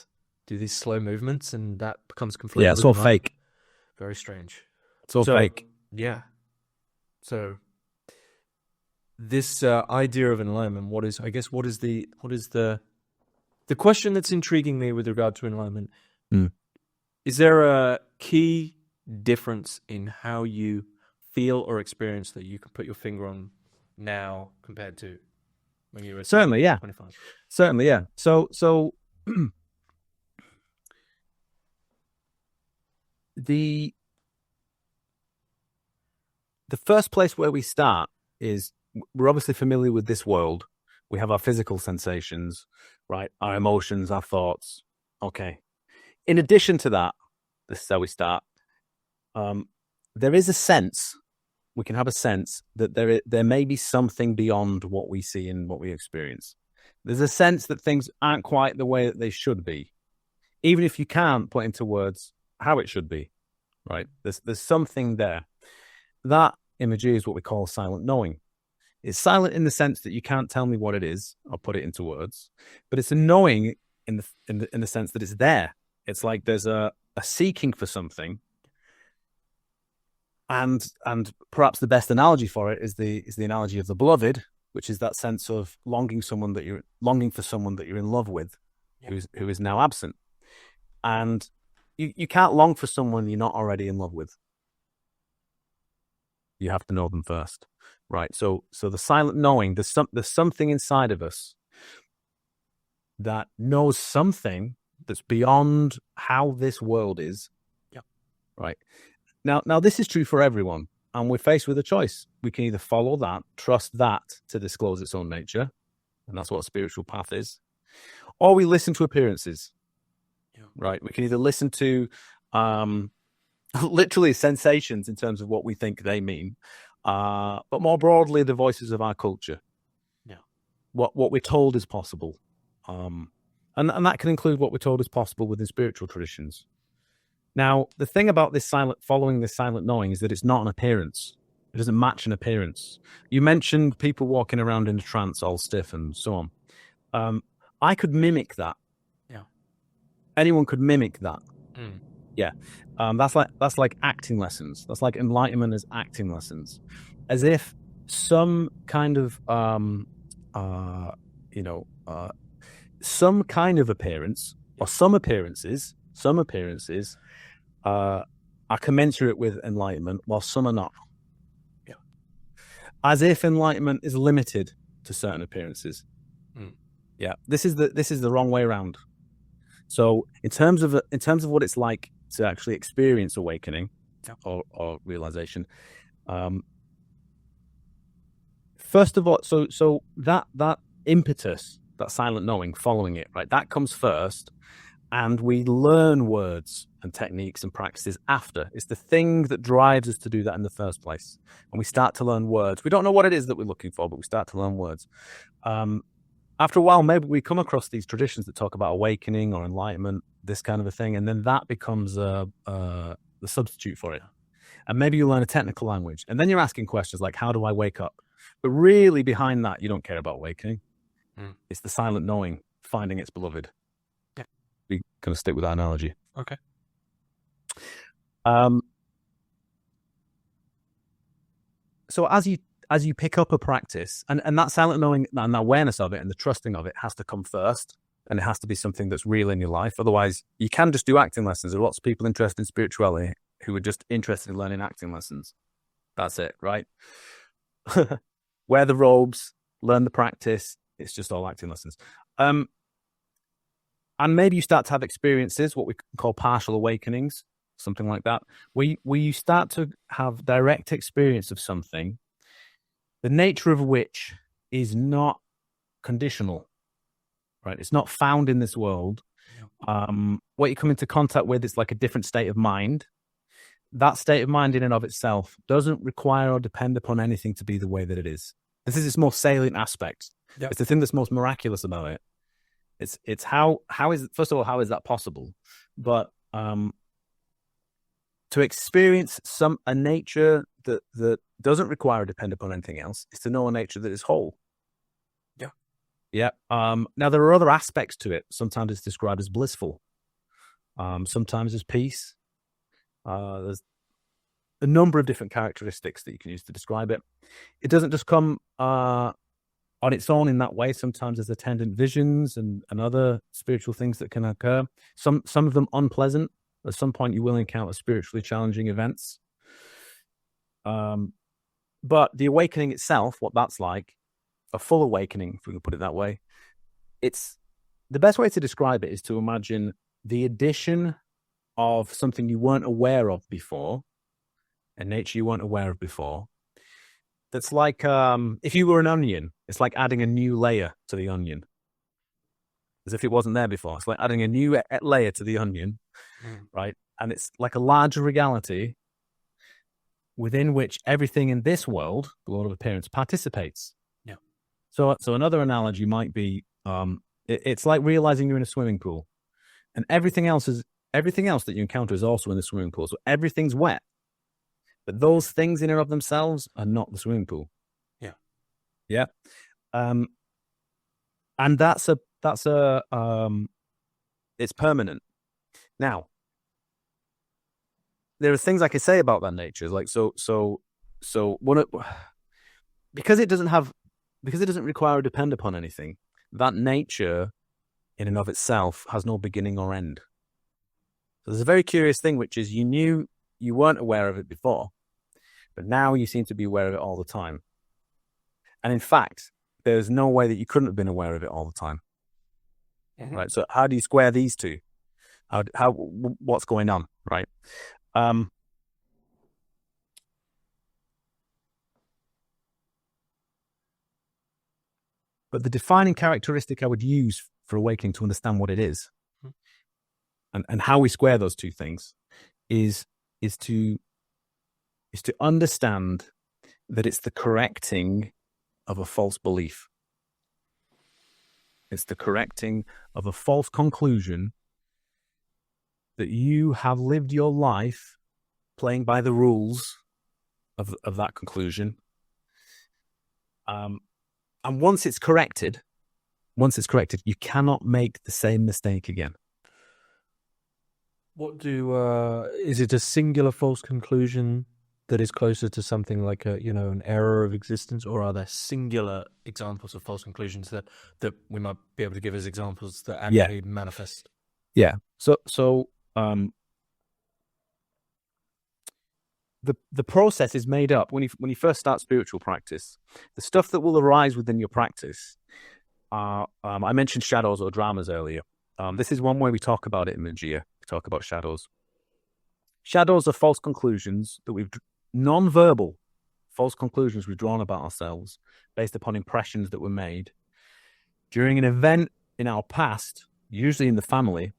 do these slow movements, and that becomes completely it's all fake. Very strange. It's all fake. Yeah. So this idea of enlightenment, what is the question that's intriguing me with regard to enlightenment? Is there a key difference in how you feel or experience that you can put your finger on now compared to when you were 25? Certainly, yeah. So the first place where we start is we're obviously familiar with this world. We have our physical sensations, right? Our emotions, our thoughts. Okay. In addition to that, this is how we start. There is a sense, we can have a sense that there may be something beyond what we see and what we experience. There's a sense that things aren't quite the way that they should be, even if you can't put into words how it should be, right? There's something there. That imagery is what we call silent knowing. It's silent in the sense that you can't tell me what it is or put it into words, but it's a knowing in the sense that it's there. It's like there's a seeking for something, and perhaps the best analogy for it is the analogy of the beloved, which is that sense of longing for someone that you're in love with, who is now absent, and you can't long for someone you're not already in love with. You have to know them first, right? So the silent knowing, there's something inside of us that knows something that's beyond how this world is. Yeah. Right. Now this is true for everyone, and we're faced with a choice. We can either follow that, trust that to disclose its own nature, and that's what a spiritual path is, or we listen to appearances. Yeah. Right. We can either listen to literally sensations in terms of what we think they mean, but more broadly, the voices of our culture. Yeah. What we're told is possible. And that can include what we're told is possible within spiritual traditions. Now, the thing about following this silent knowing is that it's not an appearance. It doesn't match an appearance. You mentioned people walking around in a trance all stiff and so on. I could mimic that. Yeah. Anyone could mimic that. Mm. Yeah. That's like acting lessons. That's like enlightenment as acting lessons. As if some kind of, some kind of appearance, or some appearances are commensurate with enlightenment, while some are not. Yeah. As if enlightenment is limited to certain appearances. Mm. Yeah. This is the wrong way around. So in terms of what it's like to actually experience awakening or realization, first of all, so that impetus, that silent knowing, following it, right? That comes first, and we learn words and techniques and practices after. It's the thing that drives us to do that in the first place. And we start to learn words. We don't know what it is that we're looking for, but we start to learn words. After a while, maybe we come across these traditions that talk about awakening or enlightenment, this kind of a thing, and then that becomes the substitute for it. And maybe you learn a technical language, and then you're asking questions like, how do I wake up? But really behind that, you don't care about awakening. It's the silent knowing, finding its beloved. Yeah. We're going to stick with that analogy. Okay. So as you pick up a practice, and that silent knowing and the awareness of it and the trusting of it has to come first, and it has to be something that's real in your life. Otherwise, you can just do acting lessons. There are lots of people interested in spirituality who are just interested in learning acting lessons. That's it, right? Wear the robes, learn the practice. It's just all acting lessons. And maybe you start to have experiences, what we call partial awakenings, something like that, where you start to have direct experience of something, the nature of which is not conditional, right? It's not found in this world. What you come into contact with is like a different state of mind. That state of mind in and of itself doesn't require or depend upon anything to be the way that it is. This is its most salient aspect. Yep. It's the thing that's most miraculous about it. It's how is, first of all, how is that possible? But to experience a nature that doesn't require or depend upon anything else is to know a nature that is whole. Yeah. Yeah. Now there are other aspects to it. Sometimes it's described as blissful. Sometimes as peace. There's a number of different characteristics that you can use to describe it. It doesn't just come on its own in that way. Sometimes there's attendant visions and other spiritual things that can occur. Some of them unpleasant. At some point you will encounter spiritually challenging events. But the awakening itself, what that's like, a full awakening, if we can put it that way, it's the best way to describe it is to imagine the addition of something you weren't aware of before, a nature you weren't aware of before. That's like if you were an onion, it's like adding a new layer to the onion, as if it wasn't there before. It's like adding a new layer to the onion, right? And it's like a larger reality within which everything in this world, the world of appearance, participates. Yeah. So another analogy might be it's like realizing you're in a swimming pool, and everything else that you encounter is also in the swimming pool. So everything's wet, but those things in and of themselves are not the swimming pool. Yeah. Yeah. And that's it's permanent. Now, there are things I can say about that nature, like because it doesn't require or depend upon anything. That nature, in and of itself, has no beginning or end. So there's a very curious thing, which is you knew you weren't aware of it before, but now you seem to be aware of it all the time. And in fact, there's no way that you couldn't have been aware of it all the time. Mm-hmm. Right? So how do you square these two? What's going on, right? But the defining characteristic I would use for awakening to understand what it is, and how we square those two things, is to understand that it's the correcting of a false belief. It's the correcting of a false conclusion that you have lived your life playing by the rules of that conclusion. And once it's corrected, you cannot make the same mistake again. Is it a singular false conclusion that is closer to something like an error of existence, or are there singular examples of false conclusions that we might be able to give as examples that actually manifest? Yeah. So the process is made up when you first start spiritual practice. The stuff that will arise within your practice. I mentioned shadows or dramas earlier. This is one way we talk about it in Magia. We talk about shadows. Shadows are false conclusions that non-verbal false conclusions we've drawn about ourselves based upon impressions that were made during an event in our past, usually in the family,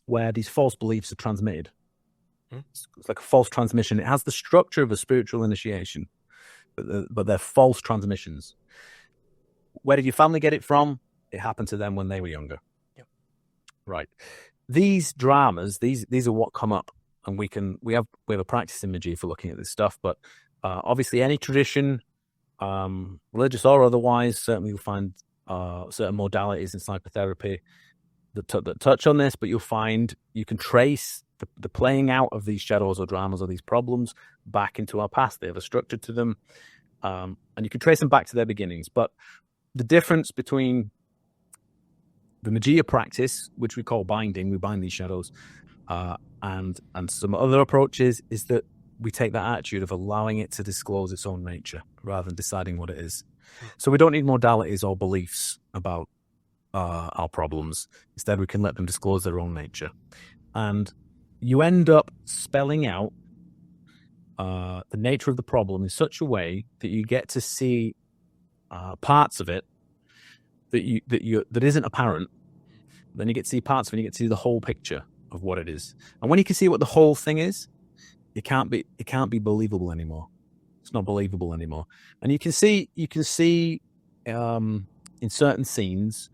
where these false beliefs are transmitted. It's like a false transmission. It has the structure of a spiritual initiation, but they're false transmissions. Where did your family get it from? It happened to them when they were younger. Yep. Right. These dramas, these are what come up, and we have a practice in Magick for looking at this stuff. But obviously, any tradition, religious or otherwise, certainly you'll find certain modalities in psychotherapy that touch on this. But you'll find you can trace the playing out of these shadows or dramas or these problems back into our past. They have a structure to them, and you can trace them back to their beginnings. But the difference between the Magia practice, which we call binding, we bind these shadows, and some other approaches, is that we take that attitude of allowing it to disclose its own nature rather than deciding what it is. So we don't need modalities or beliefs about our problems. Instead, we can let them disclose their own nature. And you end up spelling out the nature of the problem in such a way that you get to see parts of it that isn't apparent. Then you get to see parts of it, and you get to see the whole picture of what it is. And when you can see what the whole thing is, it can't be believable anymore. It's not believable anymore. And you can see in certain scenes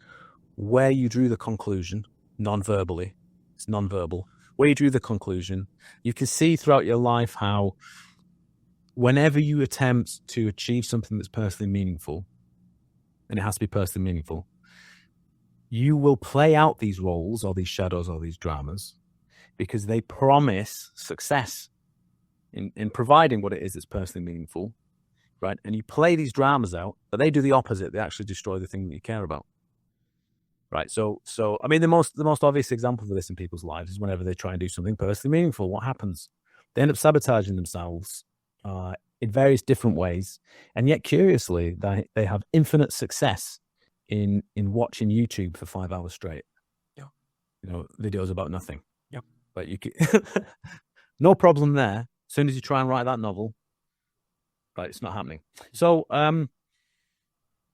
where you drew the conclusion non-verbally. It's non-verbal. Where you drew the conclusion, you can see throughout your life how whenever you attempt to achieve something that's personally meaningful, and it has to be personally meaningful, you will play out these roles or these shadows or these dramas because they promise success in providing what it is that's personally meaningful, right? And you play these dramas out, but they do the opposite. They actually destroy the thing that you care about. Right. So I mean, the most obvious example of this in people's lives is whenever they try and do something personally meaningful, what happens? They end up sabotaging themselves in various different ways. And yet, curiously, they have infinite success in watching YouTube for 5 hours straight. Yeah. Videos about nothing. Yep. But you can no problem there. As soon as you try and write that novel, right, it's not happening. So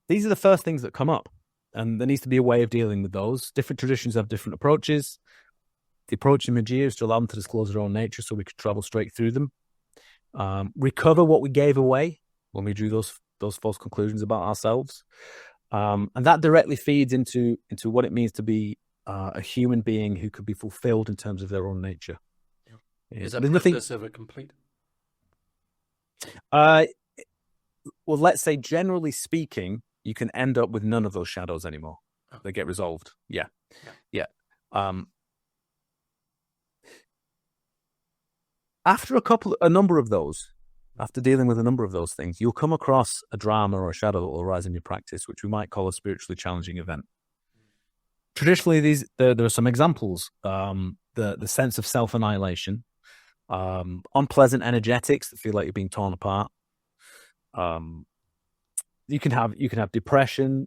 these are the first things that come up. And there needs to be a way of dealing with those. Different traditions have different approaches. The approach in Magia is to allow them to disclose their own nature so we could travel straight through them. Recover what we gave away when we drew those false conclusions about ourselves. And that directly feeds into what it means to be a human being who could be fulfilled in terms of their own nature. Yeah. Is that process ever complete? Well, let's say generally speaking, you can end up with none of those shadows anymore. Oh. They get resolved. Yeah. After a number of those, after dealing with a number of those things, you'll come across a drama or a shadow that will arise in your practice, which we might call a spiritually challenging event. Traditionally, there are some examples. The sense of self-annihilation, unpleasant energetics that feel like you're being torn apart. You can have depression,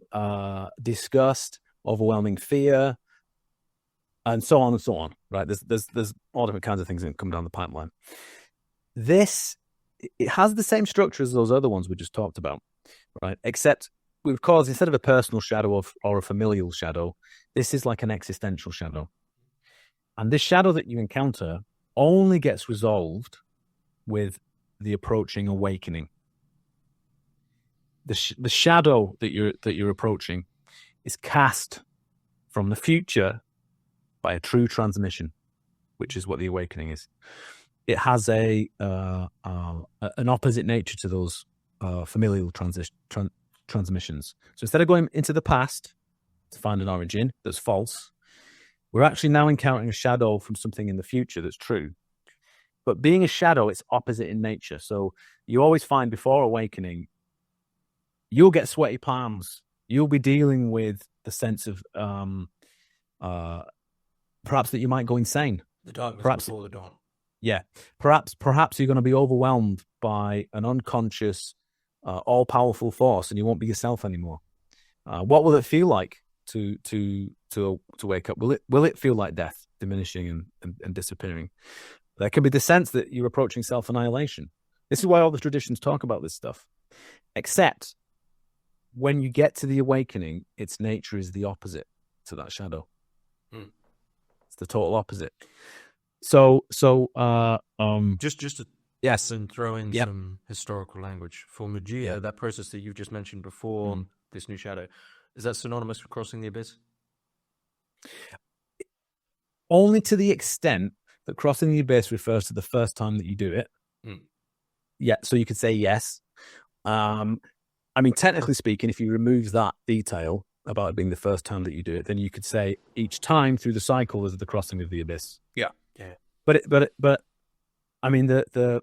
disgust, overwhelming fear, and so on and so on. Right? There's all different kinds of things that come down the pipeline. It has the same structure as those other ones we just talked about, right? Except we've caused, instead of a personal shadow or a familial shadow, this is like an existential shadow. And this shadow that you encounter only gets resolved with the approaching awakening. The shadow that you're approaching is cast from the future by a true transmission, which is what the awakening is. It has an opposite nature to those familial transmissions. So instead of going into the past to find an origin that's false, we're actually now encountering a shadow from something in the future that's true. But being a shadow, it's opposite in nature. So you always find before awakening, you'll get sweaty palms. You'll be dealing with the sense of perhaps that you might go insane. The darkness before the dawn. Yeah. Perhaps you're going to be overwhelmed by an unconscious, all-powerful force, and you won't be yourself anymore. What will it feel like to wake up? Will it feel like death, diminishing and disappearing? There can be the sense that you're approaching self-annihilation. This is why all the traditions talk about this stuff. Except when you get to the awakening, its nature is the opposite to that shadow. It's the total opposite. So, just to yes, and throw in Yep. some historical language for Magia. Yeah. That process that you've just mentioned before, this new shadow, is that synonymous with crossing the abyss? only to the extent that crossing the abyss refers to the first time that you do it. Yeah, so you could say yes. I mean, technically speaking, if you remove that detail about it being the first time that you do it, then you could say each time through the cycle is the crossing of the abyss. Yeah. But I mean, the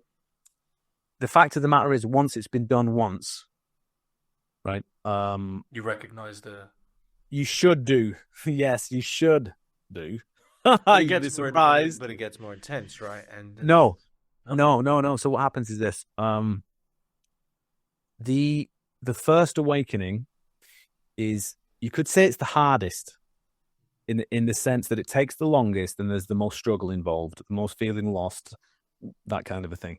fact of the matter is, once it's been done once, right? You recognize the. You should do. Yes, you should do. But You'd be surprised. But it gets more intense, right? And No. So what happens is this: the first awakening is, you could say, it's the hardest, in the sense that it takes the longest, and there's the most struggle involved, the most feeling lost, that kind of a thing.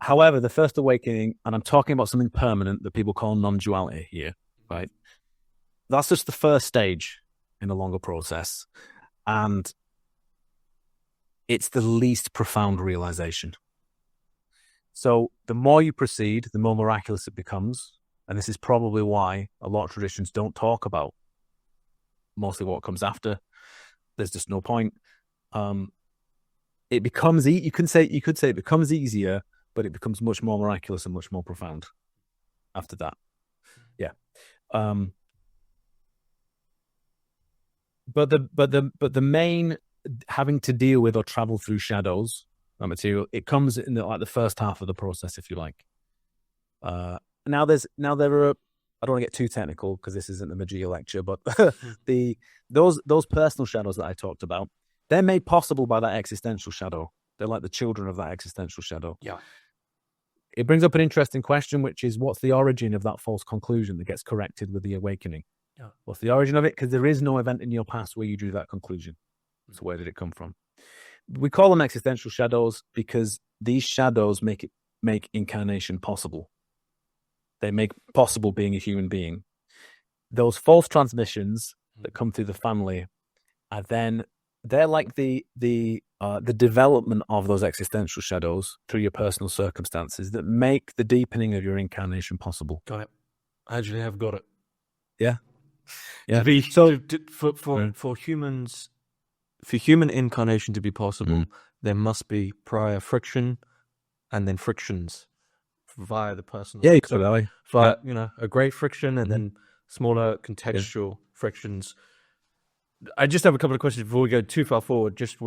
However, the first awakening, and I'm talking about something permanent that people call non-duality here, right? That's just the first stage in a longer process, and it's the least profound realization. So the more you proceed, the more miraculous it becomes. And this is probably why a lot of traditions don't talk about mostly what comes after. There's just no point. It becomes, you could say it becomes easier, but it becomes much more miraculous and much more profound after that. Yeah. But the main having to deal with or travel through shadows, that material, it comes in the first half of the process, if you like. Now there are, I don't want to get too technical because this isn't a Magia lecture, but those personal shadows that I talked about, they're made possible by that existential shadow. They're like the children of that existential shadow. Yeah. It brings up an interesting question, which is, what's the origin of that false conclusion that gets corrected with the awakening? Yeah. What's the origin of it? Because there is no event in your past where you drew that conclusion. So where did it come from? We call them existential shadows because these shadows make incarnation possible. They make possible being a human being. Those false transmissions that come through the family are then, they're like the development of those existential shadows through your personal circumstances that make the deepening of your incarnation possible. Got it. I actually have got it. Yeah. Yeah. For humans, for human incarnation to be possible, there must be prior friction and then frictions via the personal. Yeah, you could that way. Via, a great friction and then smaller contextual frictions. I just have a couple of questions before we go too far forward, just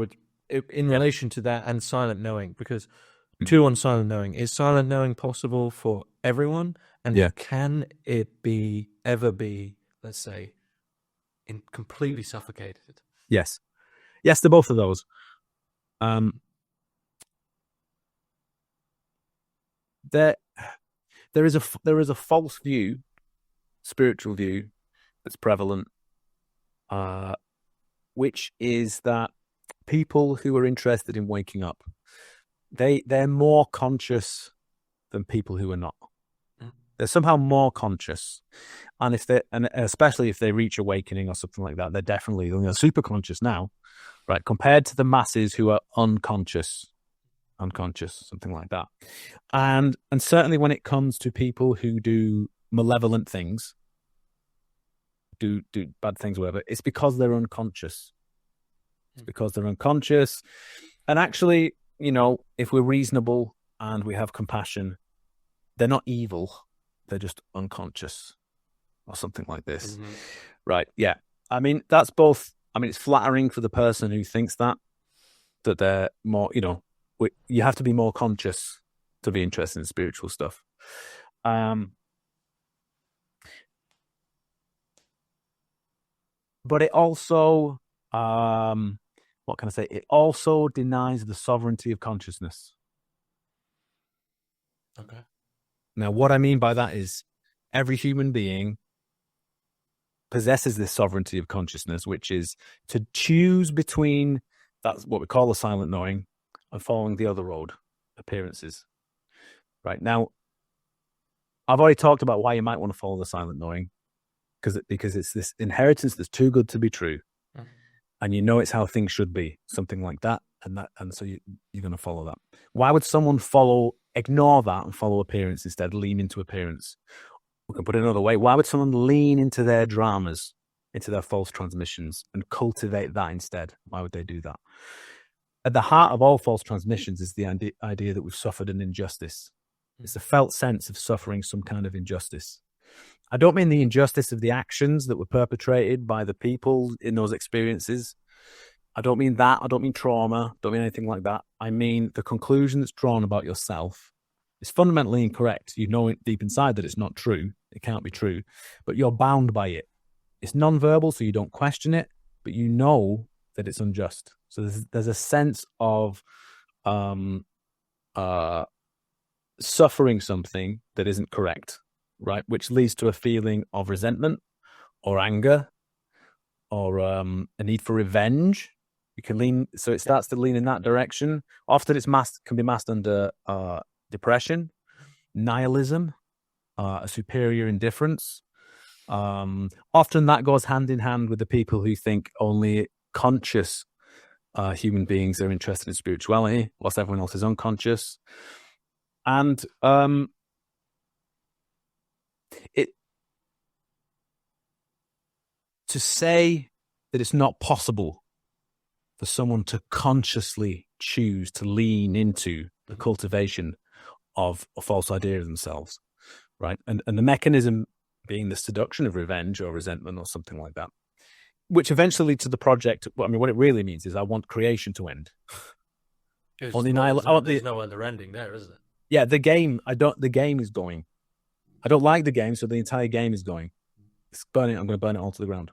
in relation to that and silent knowing, because on silent knowing, is silent knowing possible for everyone? And can it ever be, let's say, completely suffocated? Yes, to both of those. There is a false view, spiritual view, that's prevalent, which is that people who are interested in waking up, they're more conscious than people who are not. They're somehow more conscious, and especially if they reach awakening or something like that, they're definitely super conscious now, right? Compared to the masses who are unconscious, something like that. And certainly when it comes to people who do malevolent things, do bad things, whatever, it's because they're unconscious. It's because they're unconscious. And actually, if we're reasonable and we have compassion, they're not evil. They're just unconscious or something like this. Mm-hmm. Right. Yeah. I mean, that's both. I mean, it's flattering for the person who thinks that they're more, you have to be more conscious to be interested in spiritual stuff. But it also, what can I say? It also denies the sovereignty of consciousness. Okay. Now, what I mean by that is every human being possesses this sovereignty of consciousness, which is to choose between, that's what we call a silent knowing, and following the other road, appearances. Right. Now, I've already talked about why you might want to follow the silent knowing, because it's this inheritance that's too good to be true. and you know it's how things should be, something like that, and so you're going to follow that. Why would someone ignore that and follow appearance instead, lean into appearance? We can put it another way. Why would someone lean into their dramas, into their false transmissions, and cultivate that instead? Why would they do that? At the heart of all false transmissions is the idea that we've suffered an injustice. It's a felt sense of suffering some kind of injustice. I don't mean the injustice of the actions that were perpetrated by the people in those experiences. I don't mean that. I don't mean trauma. I don't mean anything like that. I mean the conclusion that's drawn about yourself is fundamentally incorrect. You know it deep inside that it's not true. It can't be true, but you're bound by it. It's non-verbal, so you don't question it, but you know that it's unjust. So there's a sense of suffering something that isn't correct, right? Which leads to a feeling of resentment or anger or a need for revenge. You can lean, so it starts to lean in that direction. Often can be masked under depression, nihilism, a superior indifference. Often that goes hand in hand with the people who think only conscious human beings are interested in spirituality, whilst everyone else is unconscious. And to say that it's not possible for someone to consciously choose to lean into the cultivation of a false idea of themselves, right? And the mechanism being the seduction of revenge or resentment or something like that, which eventually leads to the project. I mean, what it really means is I want creation to end. There's no other ending there, is there? Yeah, the game is going. I don't like the game, so the entire game is going. It's burning. I'm going to burn it all to the ground.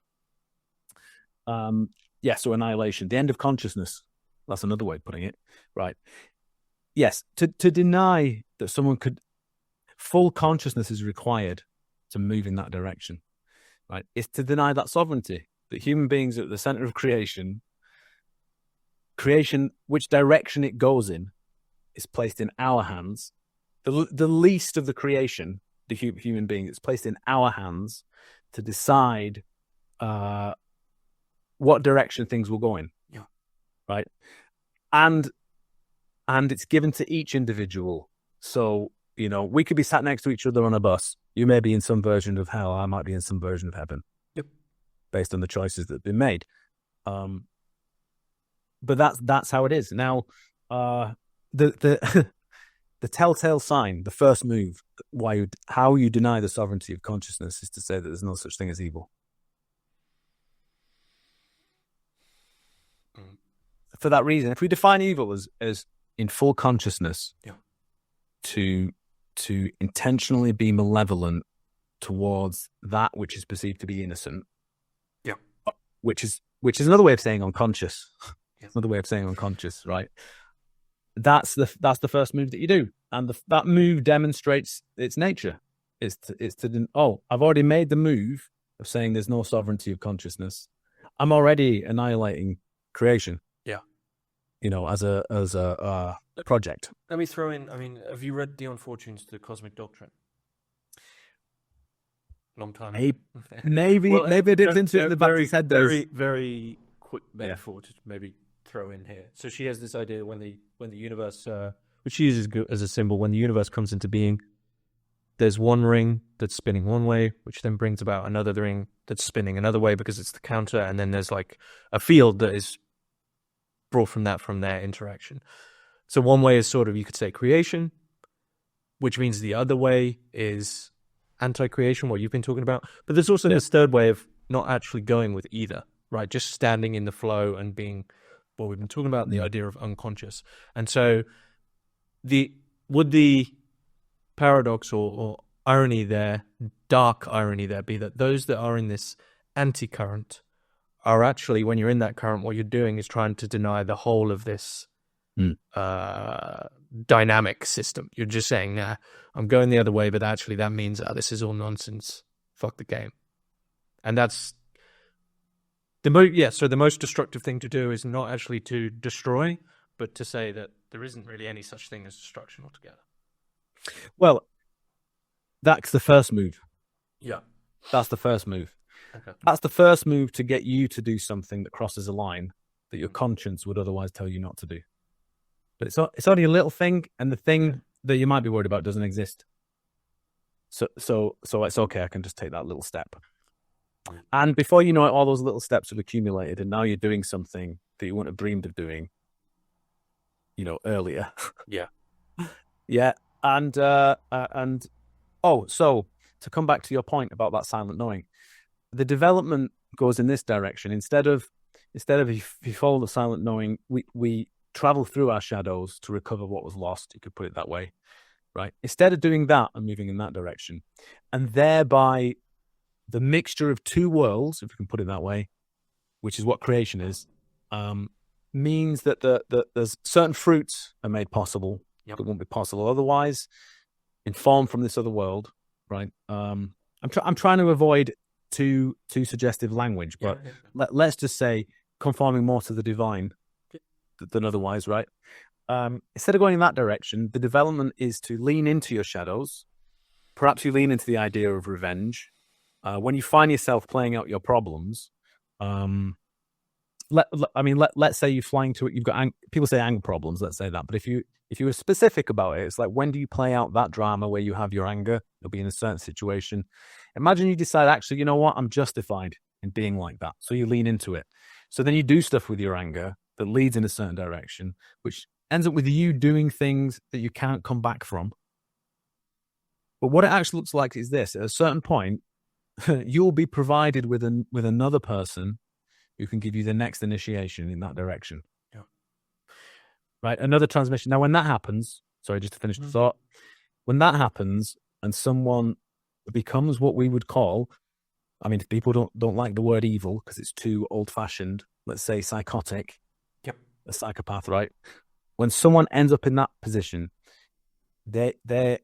So annihilation, the end of consciousness. That's another way of putting it, right? Yes, to deny that someone could, full consciousness is required to move in that direction, right? It's to deny that sovereignty, that human beings are at the center of creation. Creation, which direction it goes in, is placed in our hands. The least of the creation, the human being, is placed in our hands to decide what direction things will go in. Yeah. Right. And it's given to each individual. So, we could be sat next to each other on a bus. You may be in some version of hell. I might be in some version of heaven. Yep. Based on the choices that have been made. But that's how it is. Now, the telltale sign, the first move, how you deny the sovereignty of consciousness is to say that there's no such thing as evil. For that reason, if we define evil as in full consciousness, to intentionally be malevolent towards that which is perceived to be innocent, which is another way of saying unconscious. Another way of saying unconscious, right? That's the first move that you do, and that move demonstrates its nature. I've already made the move of saying there's no sovereignty of consciousness. I'm already annihilating creation. As a project. Let me throw in. I mean, have you read Dion Fortune's The Cosmic Doctrine? Long time. Maybe I dipped into it in the back of his head. Very, very quick metaphor to maybe throw in here. So she has this idea when the universe, which she uses as a symbol, when the universe comes into being, there's one ring that's spinning one way, which then brings about another ring that's spinning another way because it's the counter, and then there's like a field that is brought from their interaction. So one way is sort of, you could say, creation, which means the other way is anti-creation, what you've been talking about. But there's also this third way of not actually going with either, right? Just standing in the flow and being what we've been talking about, the idea of unconscious. And so would the paradox or irony there, dark irony there, be that those that are in this anti-current are actually, when you're in that current, what you're doing is trying to deny the whole of this dynamic system. You're just saying, nah, I'm going the other way, but actually that means this is all nonsense. Fuck the game. And that's the most destructive thing to do is not actually to destroy, but to say that there isn't really any such thing as destruction altogether. Well, that's the first move. Yeah. That's the first move. That's the first move to get you to do something that crosses a line that your conscience would otherwise tell you not to do. But it's only a little thing, and the thing that you might be worried about doesn't exist. So it's okay. I can just take that little step. And before you know it, all those little steps have accumulated, and now you're doing something that you wouldn't have dreamed of doing, earlier. Yeah. Yeah. And so to come back to your point about that silent knowing, the development goes in this direction. Instead of if you follow the silent knowing, we travel through our shadows to recover what was lost. You could put it that way, right? Instead of doing that and moving in that direction, and thereby the mixture of two worlds, if you can put it that way, which is what creation is, means that there's certain fruits are made possible that won't be possible otherwise, informed from this other world, right? I'm trying to avoid too suggestive language, but let's just say conforming more to the divine than otherwise, right? Instead of going in that direction, the development is to lean into your shadows. Perhaps you lean into the idea of revenge. When you find yourself playing out your problems, let's say you're flying to it. You've got people say anger problems. Let's say that, but if you were specific about it, it's like, when do you play out that drama where you have your anger? You'll be in a certain situation. Imagine you decide, actually, you know what? I'm justified in being like that. So you lean into it. So then you do stuff with your anger that leads in a certain direction, which ends up with you doing things that you can't come back from. But what it actually looks like is this: at a certain point, you'll be provided with another person who can give you the next initiation in that direction. Yeah. Right? Another transmission. Now, when that happens, sorry, just to finish the thought, when that happens and someone becomes what we would call, people don't like the word evil because it's too old-fashioned, let's say psychotic, a psychopath, right? When someone ends up in that position, it's the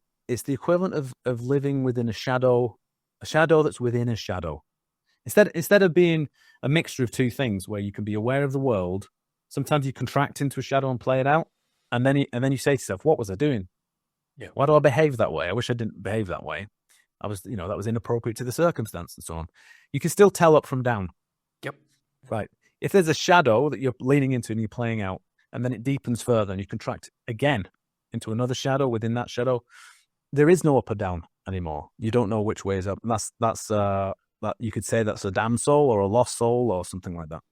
equivalent of living within a shadow that's within a shadow. Instead of being a mixture of two things where you can be aware of the world, sometimes you contract into a shadow and play it out, and then you say to yourself, "What was I doing? Yeah, why do I behave that way? I wish I didn't behave that way. I was, that was inappropriate to the circumstance," and so on. You can still tell up from down. Yep. Right. If there's a shadow that you're leaning into and you're playing out, and then it deepens further and you contract again into another shadow within that shadow, there is no up or down anymore. You don't know which way is up. And that's that you could say that's a damned soul or a lost soul or something like that.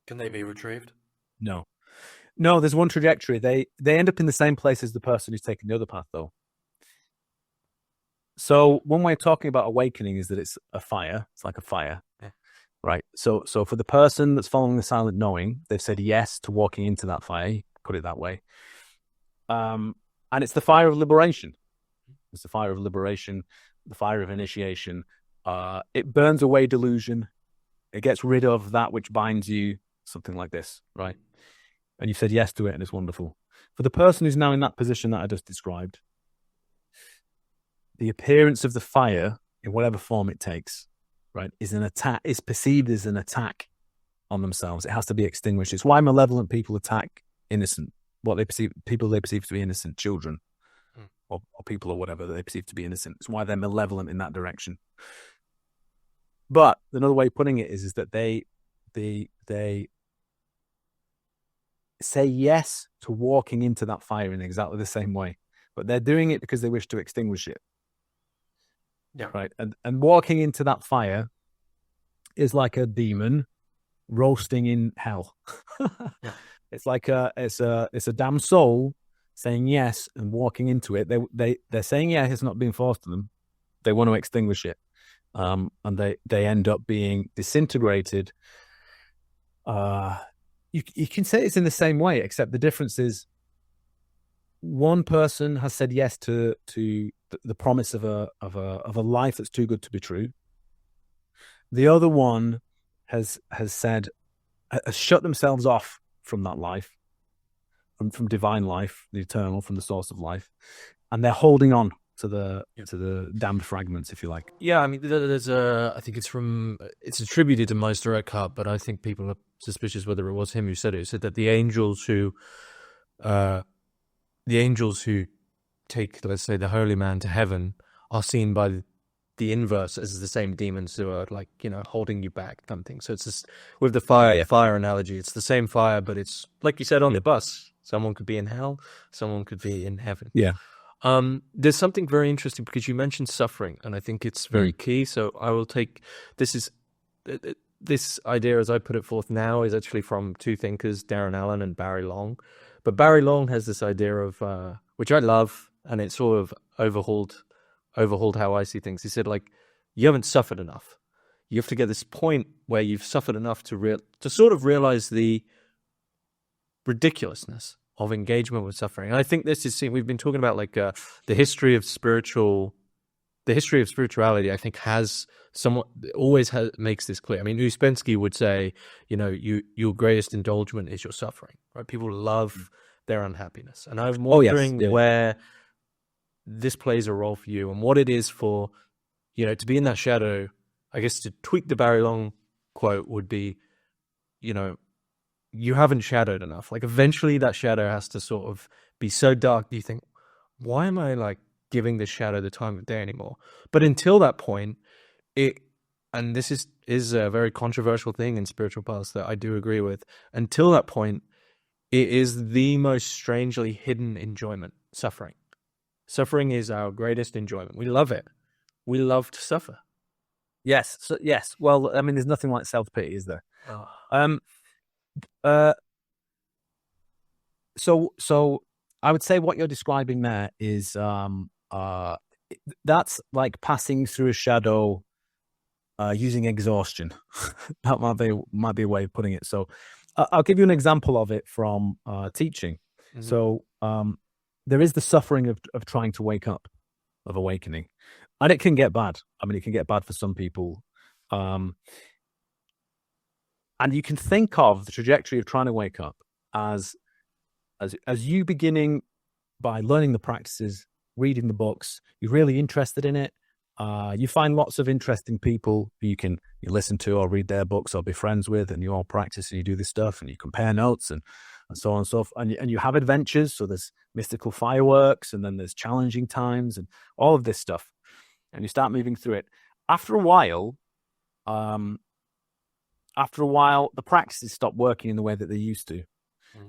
Can they be retrieved? No, there's one trajectory. They end up in the same place as the person who's taken the other path, though. So one way of talking about awakening is that it's a fire. It's like a fire, right? So for the person that's following the silent knowing, they've said yes to walking into that fire. Put it that way. And it's the fire of liberation. It's the fire of liberation, the fire of initiation. It burns away delusion. It gets rid of that which binds you, something like this, right? And you've said yes to it, and it's wonderful. For the person who's now in that position that I just described, the appearance of the fire, in whatever form it takes, right, is an attack, is perceived as an attack on themselves. It has to be extinguished. It's why malevolent people attack innocent, people they perceive to be innocent children, or people or whatever that they perceive to be innocent. It's why they're malevolent in that direction. But another way of putting it is that they say yes to walking into that fire in exactly the same way, but they're doing it because they wish to extinguish it. Yeah. Right. And walking into that fire is like a demon roasting in hell. Yeah. It's like it's a damn soul saying yes and walking into it. They're saying yes, it's not being forced on them. They want to extinguish it. And they end up being disintegrated. You can say it's in the same way, except the difference is one person has said yes to the promise of a life that's too good to be true. The other one has shut themselves off from that life, from divine life, the eternal, from the source of life, and they're holding on to the damned fragments, if you like. Yeah, I mean, there's I think it's attributed to Meister Eckhart, but I think people are suspicious whether it was him who said it. He said that the angels who take, let's say, the holy man to heaven are seen by the inverse as the same demons who are like, holding you back, something. So it's just with the fire analogy, it's the same fire, but it's like you said on the bus. Someone could be in hell, someone could be in heaven. Yeah. There's something very interesting because you mentioned suffering, and I think it's very key. So I will take this idea as I put it forth now is actually from two thinkers, Darren Allen and Barry Long. But Barry Long has this idea of which I love, and it sort of overhauled how I see things. He said, like, you haven't suffered enough. You have to get this point where you've suffered enough to sort of realize the ridiculousness of engagement with suffering. And I think this is, we've been talking about like the history of spirituality, I think makes this clear. I mean, Uspensky would say, your greatest indulgence is your suffering, right? People love their unhappiness. And I'm wondering where this plays a role for you and what it is for, to be in that shadow. I guess to tweak the Barry Long quote would be, you haven't shadowed enough. Like eventually that shadow has to sort of be so dark that you think, why am I like giving this shadow the time of day anymore? But until that point, and this is a very controversial thing in spiritual paths that I do agree with, until that point, it is the most strangely hidden enjoyment, suffering. Suffering is our greatest enjoyment. We love it. We love to suffer. Yes. So, yes. Well, I mean, there's nothing like self-pity, is there? So I would say what you're describing there is that's like passing through a shadow using exhaustion. That might be a way of putting it. So I'll give you an example of it from teaching. Mm-hmm. So there is the suffering of trying to wake up, of awakening, and it can get bad. I mean, it can get bad for some people. And you can think of the trajectory of trying to wake up as you beginning by learning the practices, reading the books. You're really interested in it. You find lots of interesting people who you listen to or read their books or be friends with, and you all practice and you do this stuff and you compare notes and so on and so forth. And you have adventures. So there's mystical fireworks, and then there's challenging times and all of this stuff. And you start moving through it. After a while, the practices stop working in the way that they used to.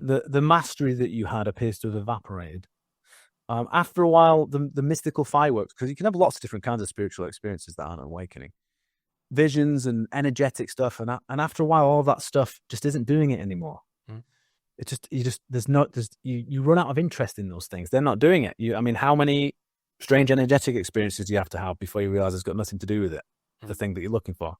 The mastery that you had appears to have evaporated. After a while, the mystical fireworks, because you can have lots of different kinds of spiritual experiences that aren't awakening, visions and energetic stuff, and after a while, all that stuff just isn't doing it anymore. It's you run out of interest in those things. They're not doing it. How many strange energetic experiences do you have to have before you realize it's got nothing to do with it, the thing that you're looking for?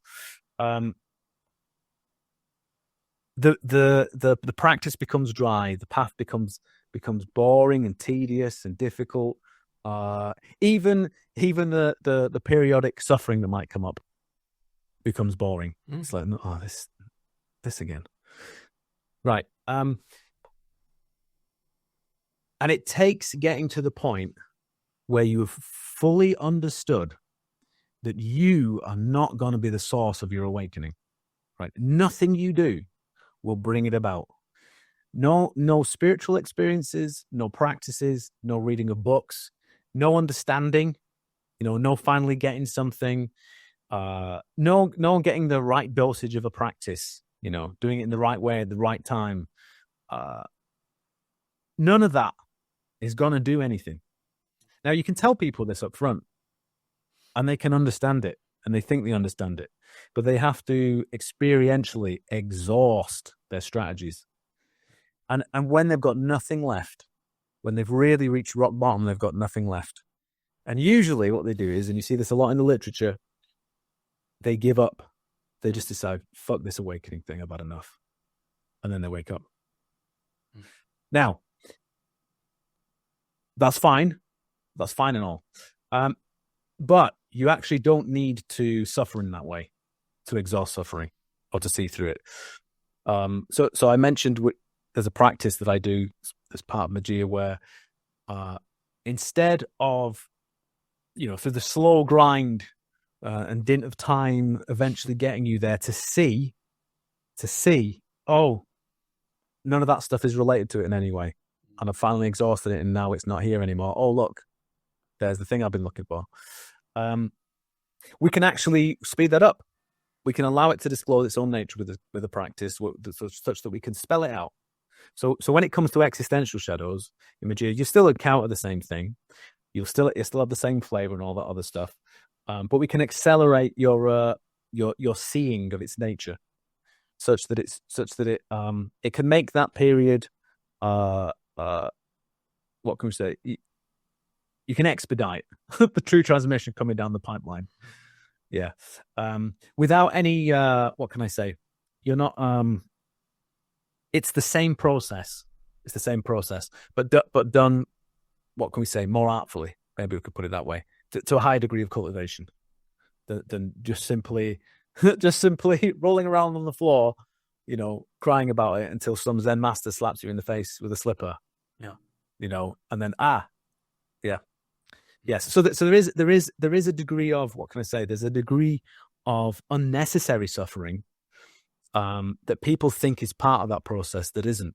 The practice becomes dry. The path becomes boring and tedious and difficult. Even the periodic suffering that might come up becomes boring. It's like, oh, this again, right? And it takes getting to the point where you have fully understood that you are not going to be the source of your awakening, right? Nothing you do will bring it about. No spiritual experiences, no practices, no reading of books, no understanding, no finally getting something, no getting the right dosage of a practice, doing it in the right way at the right time. None of that is going to do anything. Now, you can tell people this up front, and they can understand it, and they think they understand it, but they have to experientially exhaust their strategies. And when they've got nothing left, when they've really reached rock bottom, they've got nothing left. And usually what they do is, and you see this a lot in the literature, they give up. They just decide, fuck this awakening thing, I've had enough. And then they wake up. Now, that's fine. That's fine and all. But you actually don't need to suffer in that way to exhaust suffering or to see through it. So I mentioned there's a practice that I do as part of Magia where instead of, through the slow grind and dint of time eventually getting you there to see, oh, none of that stuff is related to it in any way. And I've finally exhausted it and now it's not here anymore. Oh, look, there's the thing I've been looking for. we can actually speed that up. We can allow it to disclose its own nature with a practice such that we can spell it out. So when it comes to existential shadows in Magia, you still encounter the same thing. You still have the same flavor and all that other stuff, but we can accelerate your seeing of its nature, such that it can make that period. What can we say? You can expedite the true transmission coming down the pipeline. Yeah, without any. What can I say? You're not. It's the same process. It's the same process, but done. What can we say? More artfully, maybe we could put it that way, to a high degree of cultivation than just simply rolling around on the floor, crying about it until some Zen master slaps you in the face with a slipper. Yeah, and then yeah, yes. So there is a degree of, what can I say? There's a degree of unnecessary suffering that people think is part of that process that isn't.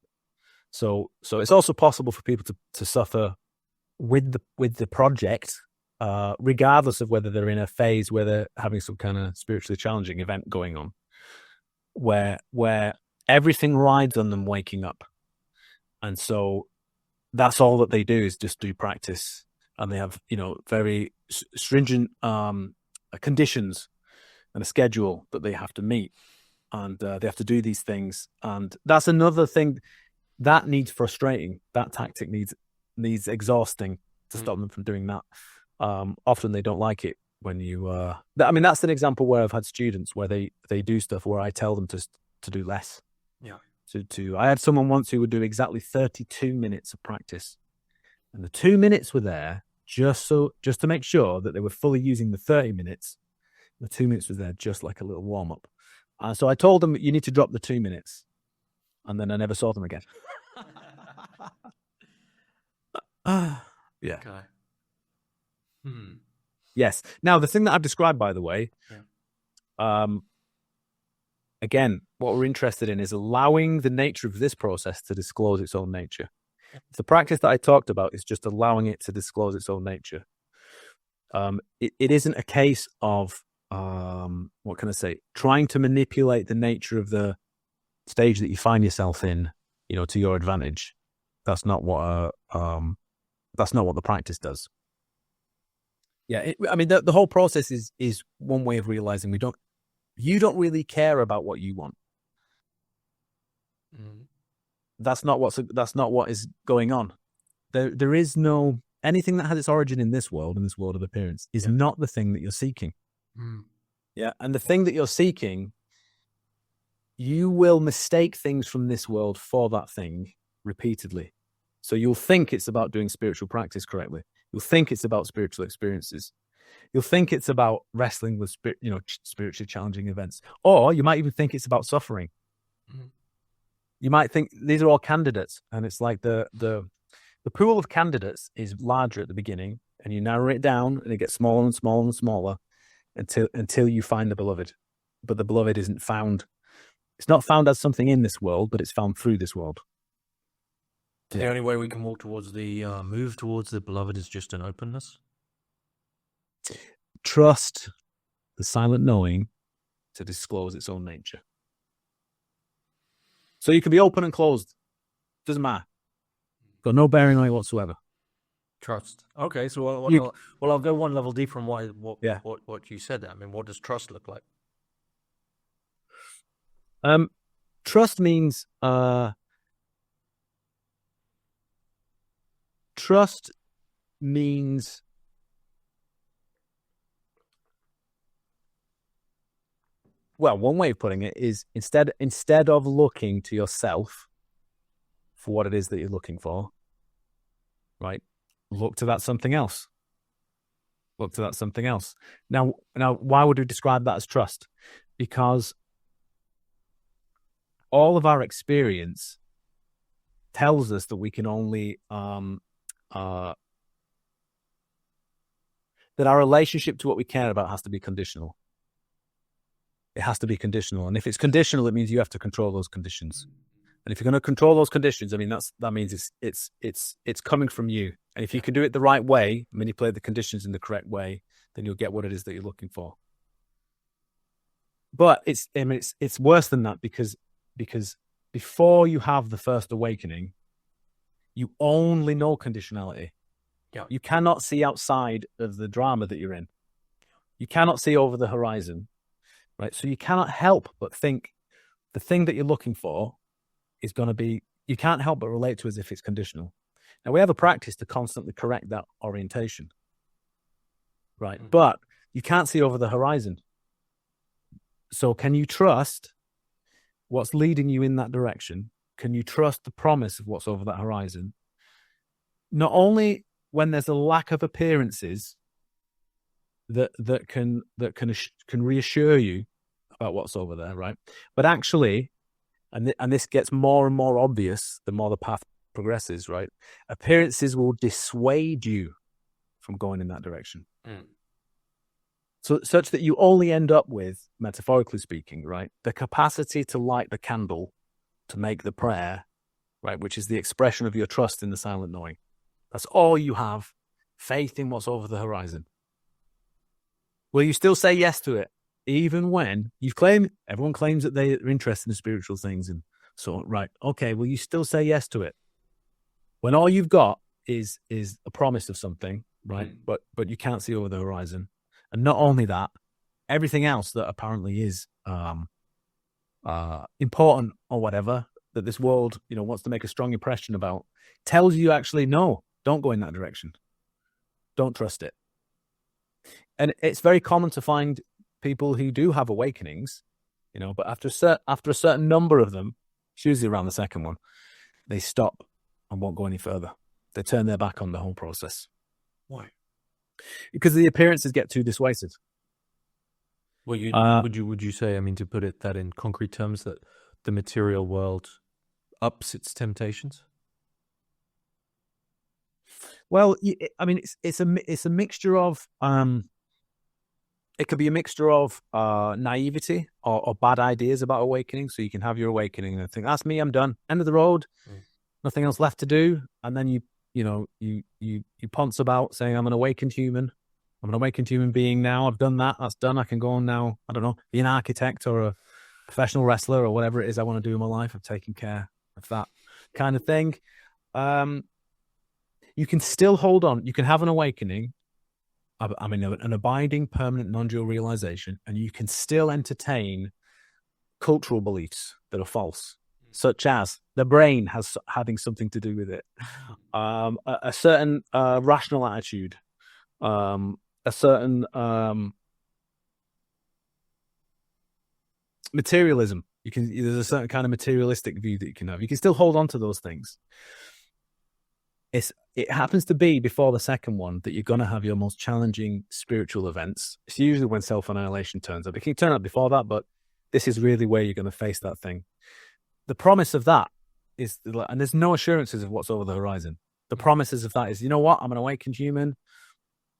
So it's also possible for people to suffer with the project, regardless of whether they're in a phase where they're having some kind of spiritually challenging event going on, where everything rides on them waking up, and so that's all that they do is just do practice, and they have very stringent conditions and a schedule that they have to meet, and they have to do these things, and that's another thing that needs frustrating. That tactic needs exhausting to stop them from doing that. Often they don't like it when you. That's an example where I've had students where they do stuff where I tell them to do less. Yeah. I had someone once who would do exactly 32 minutes of practice, and the 2 minutes were there just to make sure that they were fully using the 30 minutes. The 2 minutes was there just like a little warm up. So I told them, you need to drop the 2 minutes, and then I never saw them again. Yeah. Okay. Yes. Now, the thing that I've described, by the way, again, what we're interested in is allowing the nature of this process to disclose its own nature. If the practice that I talked about is just allowing it to disclose its own nature, it isn't a case of, what can I say, trying to manipulate the nature of the stage that you find yourself in, to your advantage. That's not what the practice does. Yeah, the whole process is one way of realizing you don't really care about what you want. Mm. That's not what is going on. There is no anything that has its origin in this world of appearance is not the thing that you're seeking. Mm. Yeah, and the thing that you're seeking, you will mistake things from this world for that thing repeatedly. So you'll think it's about doing spiritual practice correctly. You'll think it's about spiritual experiences. You'll think it's about wrestling with spiritually challenging events. Or you might even think it's about suffering. Mm. You might think these are all candidates, and it's like the pool of candidates is larger at the beginning, and you narrow it down, and it gets smaller and smaller and smaller until you find the beloved. But the beloved isn't found. It's not found as something in this world, but it's found through this world. The only way we can walk towards move towards the beloved is just an openness. Trust the silent knowing to disclose its own nature. So you can be open and closed. Doesn't matter. Got no bearing on it whatsoever. Trust. Okay, so I'll go one level deeper on what you said there. I mean, what does trust look like? Trust means well, one way of putting it is instead of looking to yourself for what it is that you're looking for, right? Look to that something else. Look to that something else. Now, why would we describe that as trust? Because all of our experience tells us that we can only that our relationship to what we care about has to be conditional. It has to be conditional, and if it's conditional, it means you have to control those conditions. And if you're going to control those conditions, I mean that means it's coming from you. And if you can do it the right way, manipulate the conditions in the correct way, then you'll get what it is that you're looking for. But it's worse than that because before you have the first awakening, you only know conditionality. Yeah. You cannot see outside of the drama that you're in. You cannot see over the horizon, right? So you cannot help but think the thing that you're looking for is going to be, you can't help but relate to as if it's conditional. Now, we have a practice to constantly correct that orientation, right? Mm-hmm. But you can't see over the horizon. So can you trust what's leading you in that direction? Can you trust the promise of what's over that horizon? Not only when there's a lack of appearances that can reassure you about what's over there, right? But actually, and this gets more and more obvious the more the path progresses, right? Appearances will dissuade you from going in that direction. Mm. So such that you only end up with, metaphorically speaking, right, the capacity to light the candle, to make the prayer, right, which is the expression of your trust in the silent knowing. That's all you have, faith in what's over the horizon. Will you still say yes to it, even when everyone claims that they're interested in spiritual things, and so, right, okay, will you still say yes to it? When all you've got is a promise of something, right, but you can't see over the horizon. And not only that, everything else that apparently is important or whatever that this world, wants to make a strong impression about, tells you actually, no, don't go in that direction. Don't trust it. And it's very common to find people who do have awakenings, but after a certain number of them, it's usually around the second one, they stop and won't go any further. They turn their back on the whole process. Why? Because the appearances get too dissuasive. Well, would you say, to put that in concrete terms, that the material world ups its temptations? Well, it's a mixture of it could be a mixture of naivety or bad ideas about awakening. So you can have your awakening and think, that's me, I'm done, end of the road, nothing else left to do, and then you ponce about saying, I'm an awakened human being now. I've done that. That's done. I can go on now. I don't know, be an architect or a professional wrestler or whatever it is I want to do in my life. I've taken care of that kind of thing. You can still hold on. You can have an awakening, an abiding, permanent, non-dual realization, and you can still entertain cultural beliefs that are false, such as the brain having something to do with it, a certain rational attitude, a certain materialism. There's a certain kind of materialistic view that you can have. You can still hold on to those things. It happens to be before the second one that you're going to have your most challenging spiritual events. It's usually when self-annihilation turns up. It can turn up before that, but this is really where you're going to face that thing. The promise of that is, and there's no assurances of what's over the horizon. The promises of that is, you know what? I'm an awakened human.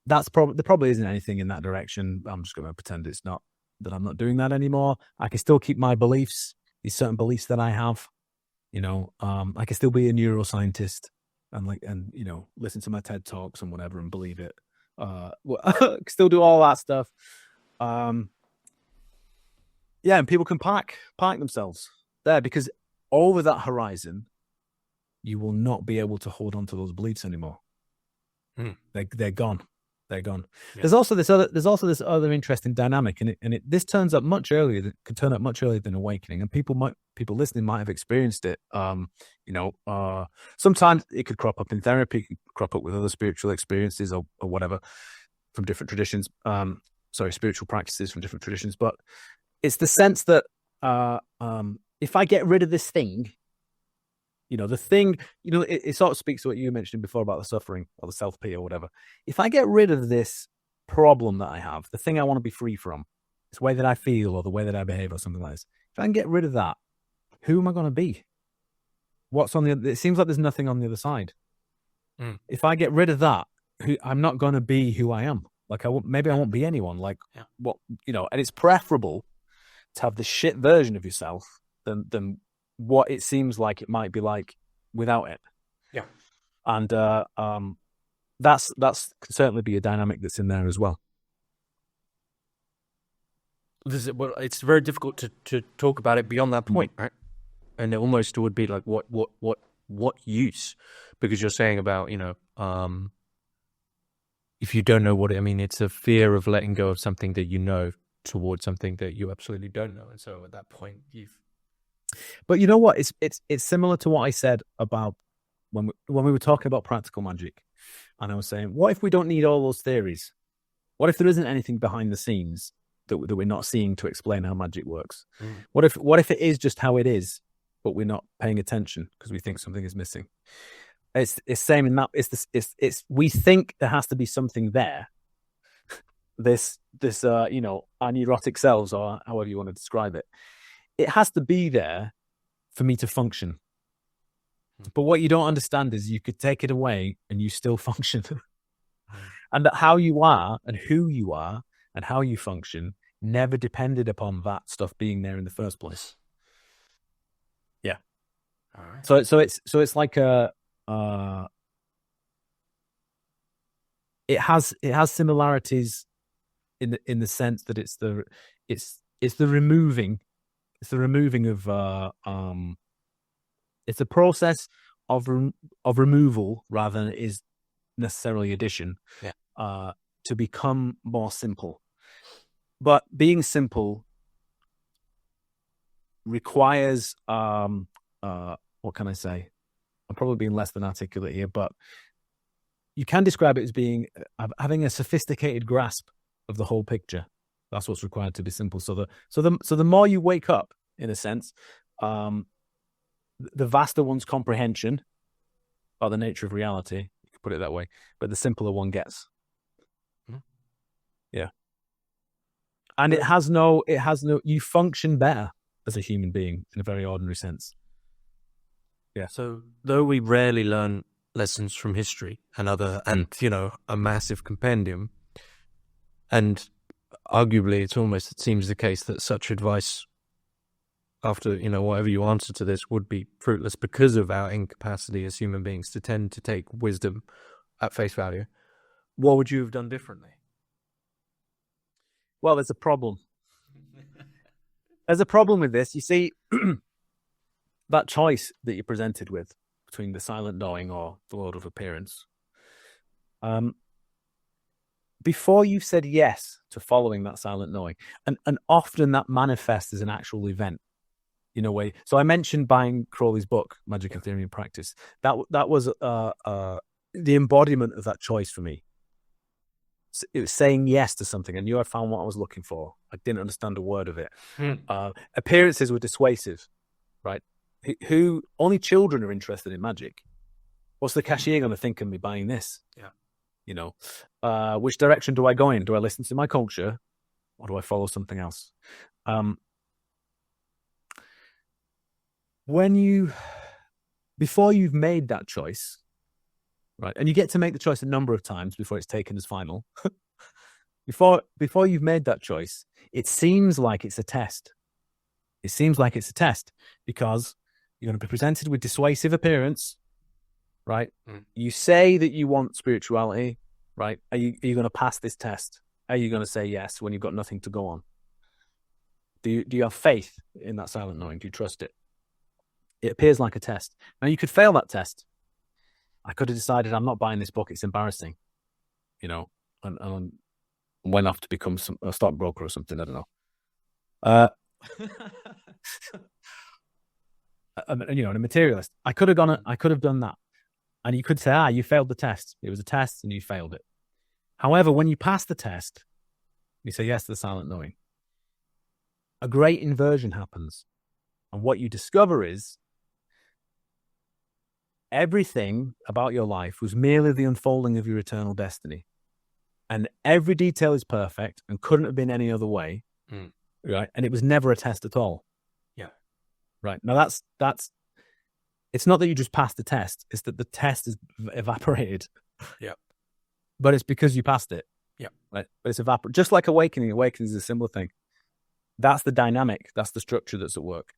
There probably isn't anything in that direction. I'm just going to pretend it's not, that I'm not doing that anymore. I can still keep my beliefs, these certain beliefs that I have. I can still be a neuroscientist and listen to my TED Talks and whatever and believe it. Still do all that stuff. And people can park themselves there, because over that horizon, you will not be able to hold on to those beliefs anymore. They're gone. They're gone. Yeah. There's also this other interesting dynamic, and this turns up much earlier. It could turn up much earlier than awakening, and people listening might have experienced it. Sometimes it could crop up in therapy, it could crop up with other spiritual experiences or whatever from different traditions. Spiritual practices from different traditions. But it's the sense that if I get rid of this thing, the thing, it sort of speaks to what you mentioned before about the suffering or the self-pity or whatever. If I get rid of this problem that I have, the thing I want to be free from, this way that I feel or the way that I behave or something like this, if I can get rid of that, who am I going to be? What's on the other? It seems like there's nothing on the other side. If I get rid of that, I'm not going to be who I am. Like maybe I won't be anyone. And it's preferable to have the shit version of yourself than what it seems like it might be like without it. Yeah. And that's can certainly be a dynamic that's in there as well. Well, it's very difficult to talk about it beyond that point, right? And it almost would be like, what use? Because you're saying about, if you don't know what it, I mean, it's a fear of letting go of something that you know towards something that you absolutely don't know. And so at that point, But you know what? It's similar to what I said about when we were talking about practical magic, and I was saying, what if we don't need all those theories? What if there isn't anything behind the scenes that we're not seeing to explain how magic works? What if it is just how it is, but we're not paying attention because we think something is missing? It's same in that it's we think there has to be something there. This our neurotic selves, or however you want to describe it, it has to be there for me to function. But what you don't understand is you could take it away and you still function. And that how you are and who you are and how you function never depended upon that stuff being there in the first place. Yeah. All right. So it's like it has similarities in the sense that it's the removing of it's a process of removal rather than it is necessarily addition. To become more simple. But being simple requires what can I say? I'm probably being less than articulate here, but you can describe it as being having a sophisticated grasp of the whole picture. That's what's required to be simple. So the more you wake up, in a sense, the vaster one's comprehension of the nature of reality, you could put it that way, but the simpler one gets. Yeah. And it has no, you function better as a human being in a very ordinary sense. Yeah. So though we rarely learn lessons from history and a massive compendium, and arguably it seems the case that such advice after, whatever you answer to this would be fruitless because of our incapacity as human beings to tend to take wisdom at face value. What would you have done differently? Well, there's a problem. There's a problem with this. You see, that choice that you're presented with between the silent knowing or the world of appearance, before you've said yes to following that silent knowing, and often that manifests as an actual event in a way. So I mentioned buying Crowley's book, Magic and Theory and Practice. That was the embodiment of that choice for me. It was saying yes to something. I knew I found what I was looking for. I didn't understand a word of it. Appearances were dissuasive, right? Who only children are interested in magic. What's the cashier going to think of me buying this? Yeah. Which direction do I go in? Do I listen to my culture or do I follow something else? Before you've made that choice, right, and you get to make the choice a number of times before it's taken as final. before you've made that choice, it seems like it's a test. It seems like it's a test because you're going to be presented with dissuasive appearance, right? You say that you want spirituality, right? Are you going to pass this test? Are you going to say yes when you've got nothing to go on? Do you have faith in that silent knowing? Do you trust it? It appears like a test. Now, you could fail that test. I could have decided I'm not buying this book. It's embarrassing, and went off to become a stockbroker or something. I don't know. And a materialist. I could have done that. And you could say, you failed the test. It was a test and you failed it. However, when you pass the test, you say yes to the silent knowing. A great inversion happens. And what you discover is everything about your life was merely the unfolding of your eternal destiny. And every detail is perfect and couldn't have been any other way. Right? And it was never a test at all. Yeah. Right. Now that's it's not that you just passed the test, it's that the test is evaporated. Yeah. But it's because you passed it. Yeah. Right. But it's evaporated. Just like awakening. Awakening is a similar thing. That's the dynamic. That's the structure that's at work.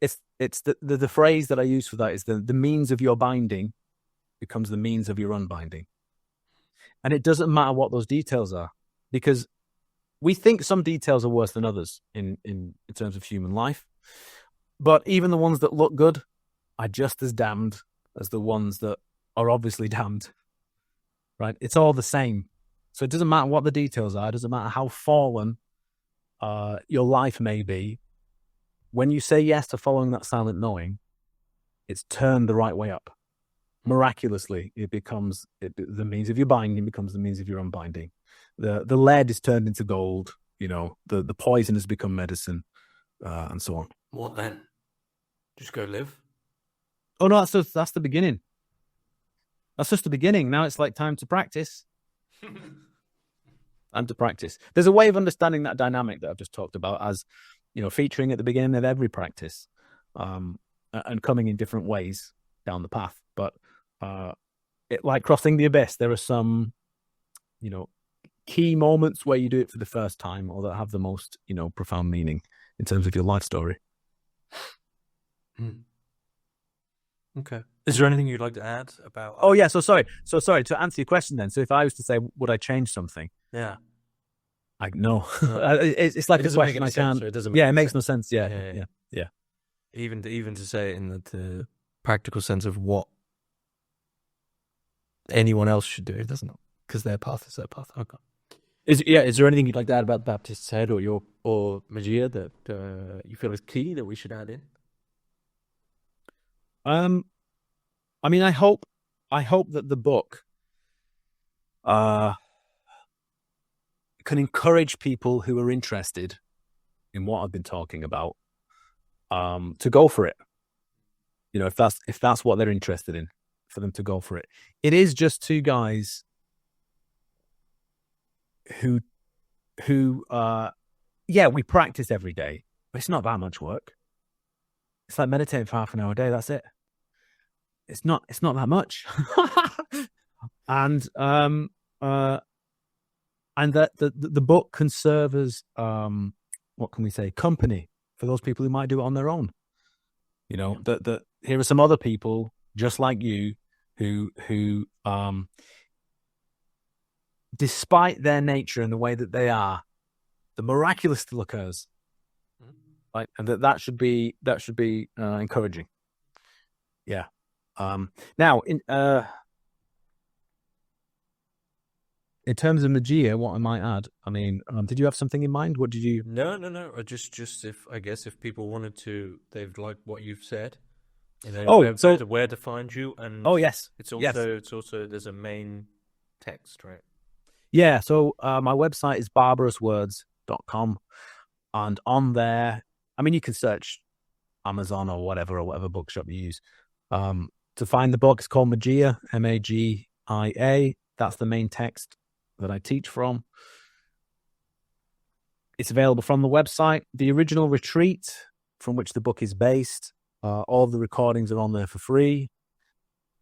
It's the phrase that I use for that is the means of your binding becomes the means of your unbinding. And it doesn't matter what those details are, because we think some details are worse than others in terms of human life, but even the ones that look good are just as damned as the ones that are obviously damned, right? It's all the same. So it doesn't matter what the details are. It doesn't matter how fallen your life may be. When you say yes to following that silent knowing, it's turned the right way up. Miraculously, it becomes the means of your binding becomes the means of your unbinding. The lead is turned into gold. The poison has become medicine, and so on. What then? Just go live? Oh no, that's the beginning. That's just the beginning. Now it's like time to practice. Time to practice. There's a way of understanding that dynamic that I've just talked about as, featuring at the beginning of every practice, and coming in different ways down the path. But like crossing the abyss, there are some, key moments where you do it for the first time or that have the most, profound meaning in terms of your life story. Okay. Is there anything you'd like to add about? Oh yeah. So sorry to answer your question then. So if I was to say, would I change something? Yeah. No. It's like a question I can't. It doesn't. It makes no sense. Yeah. Even to say it in the practical sense of what anyone else should do, it doesn't, because their path is their path. Okay. Is there anything you'd like to add about Baptist's Head or Magia that you feel is key that we should add in? I mean, I hope that the book can encourage people who are interested in what I've been talking about to go for it. If that's what they're interested in, for them to go for it. It is just two guys who we practice every day, but it's not that much work. It's like meditating for half an hour a day. That's it. It's not that much. And that the book can serve as what can we say, company for those people who might do it on their own. That here are some other people just like you who despite their nature and the way that they are, the miraculous still occurs. Right, and that should be encouraging. Yeah. Now in terms of Magia, what I might add, I mean, did you have something in mind? What did you? No. Just if people wanted to, they've liked what you've said. So where to find you, and yes, it's also there's a main text, right? Yeah. So my website is barbarouswords.com, and on there, I mean, you can search Amazon or whatever bookshop you use to find the book. It's called Magia, Magia. That's the main text that I teach from. It's available from the website. The original retreat from which the book is based, all of the recordings are on there for free,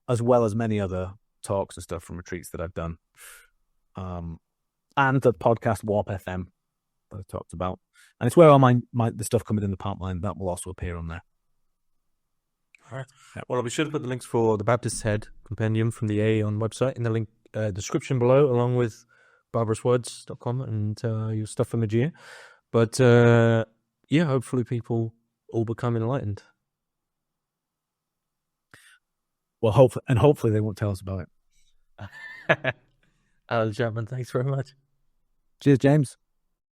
as well as many other talks and stuff from retreats that I've done. And the podcast Warp FM that I talked about. And it's where all the stuff coming in the pipeline, that will also appear on there. All right. Well, I'll be sure to put the links for the Baptist's Head Compendium from the Aeon website in the link description below, along with barbarouswords.com and your stuff for Magia. But hopefully people all become enlightened. Well, hopefully they won't tell us about it. Chapman, thanks very much. Cheers, James.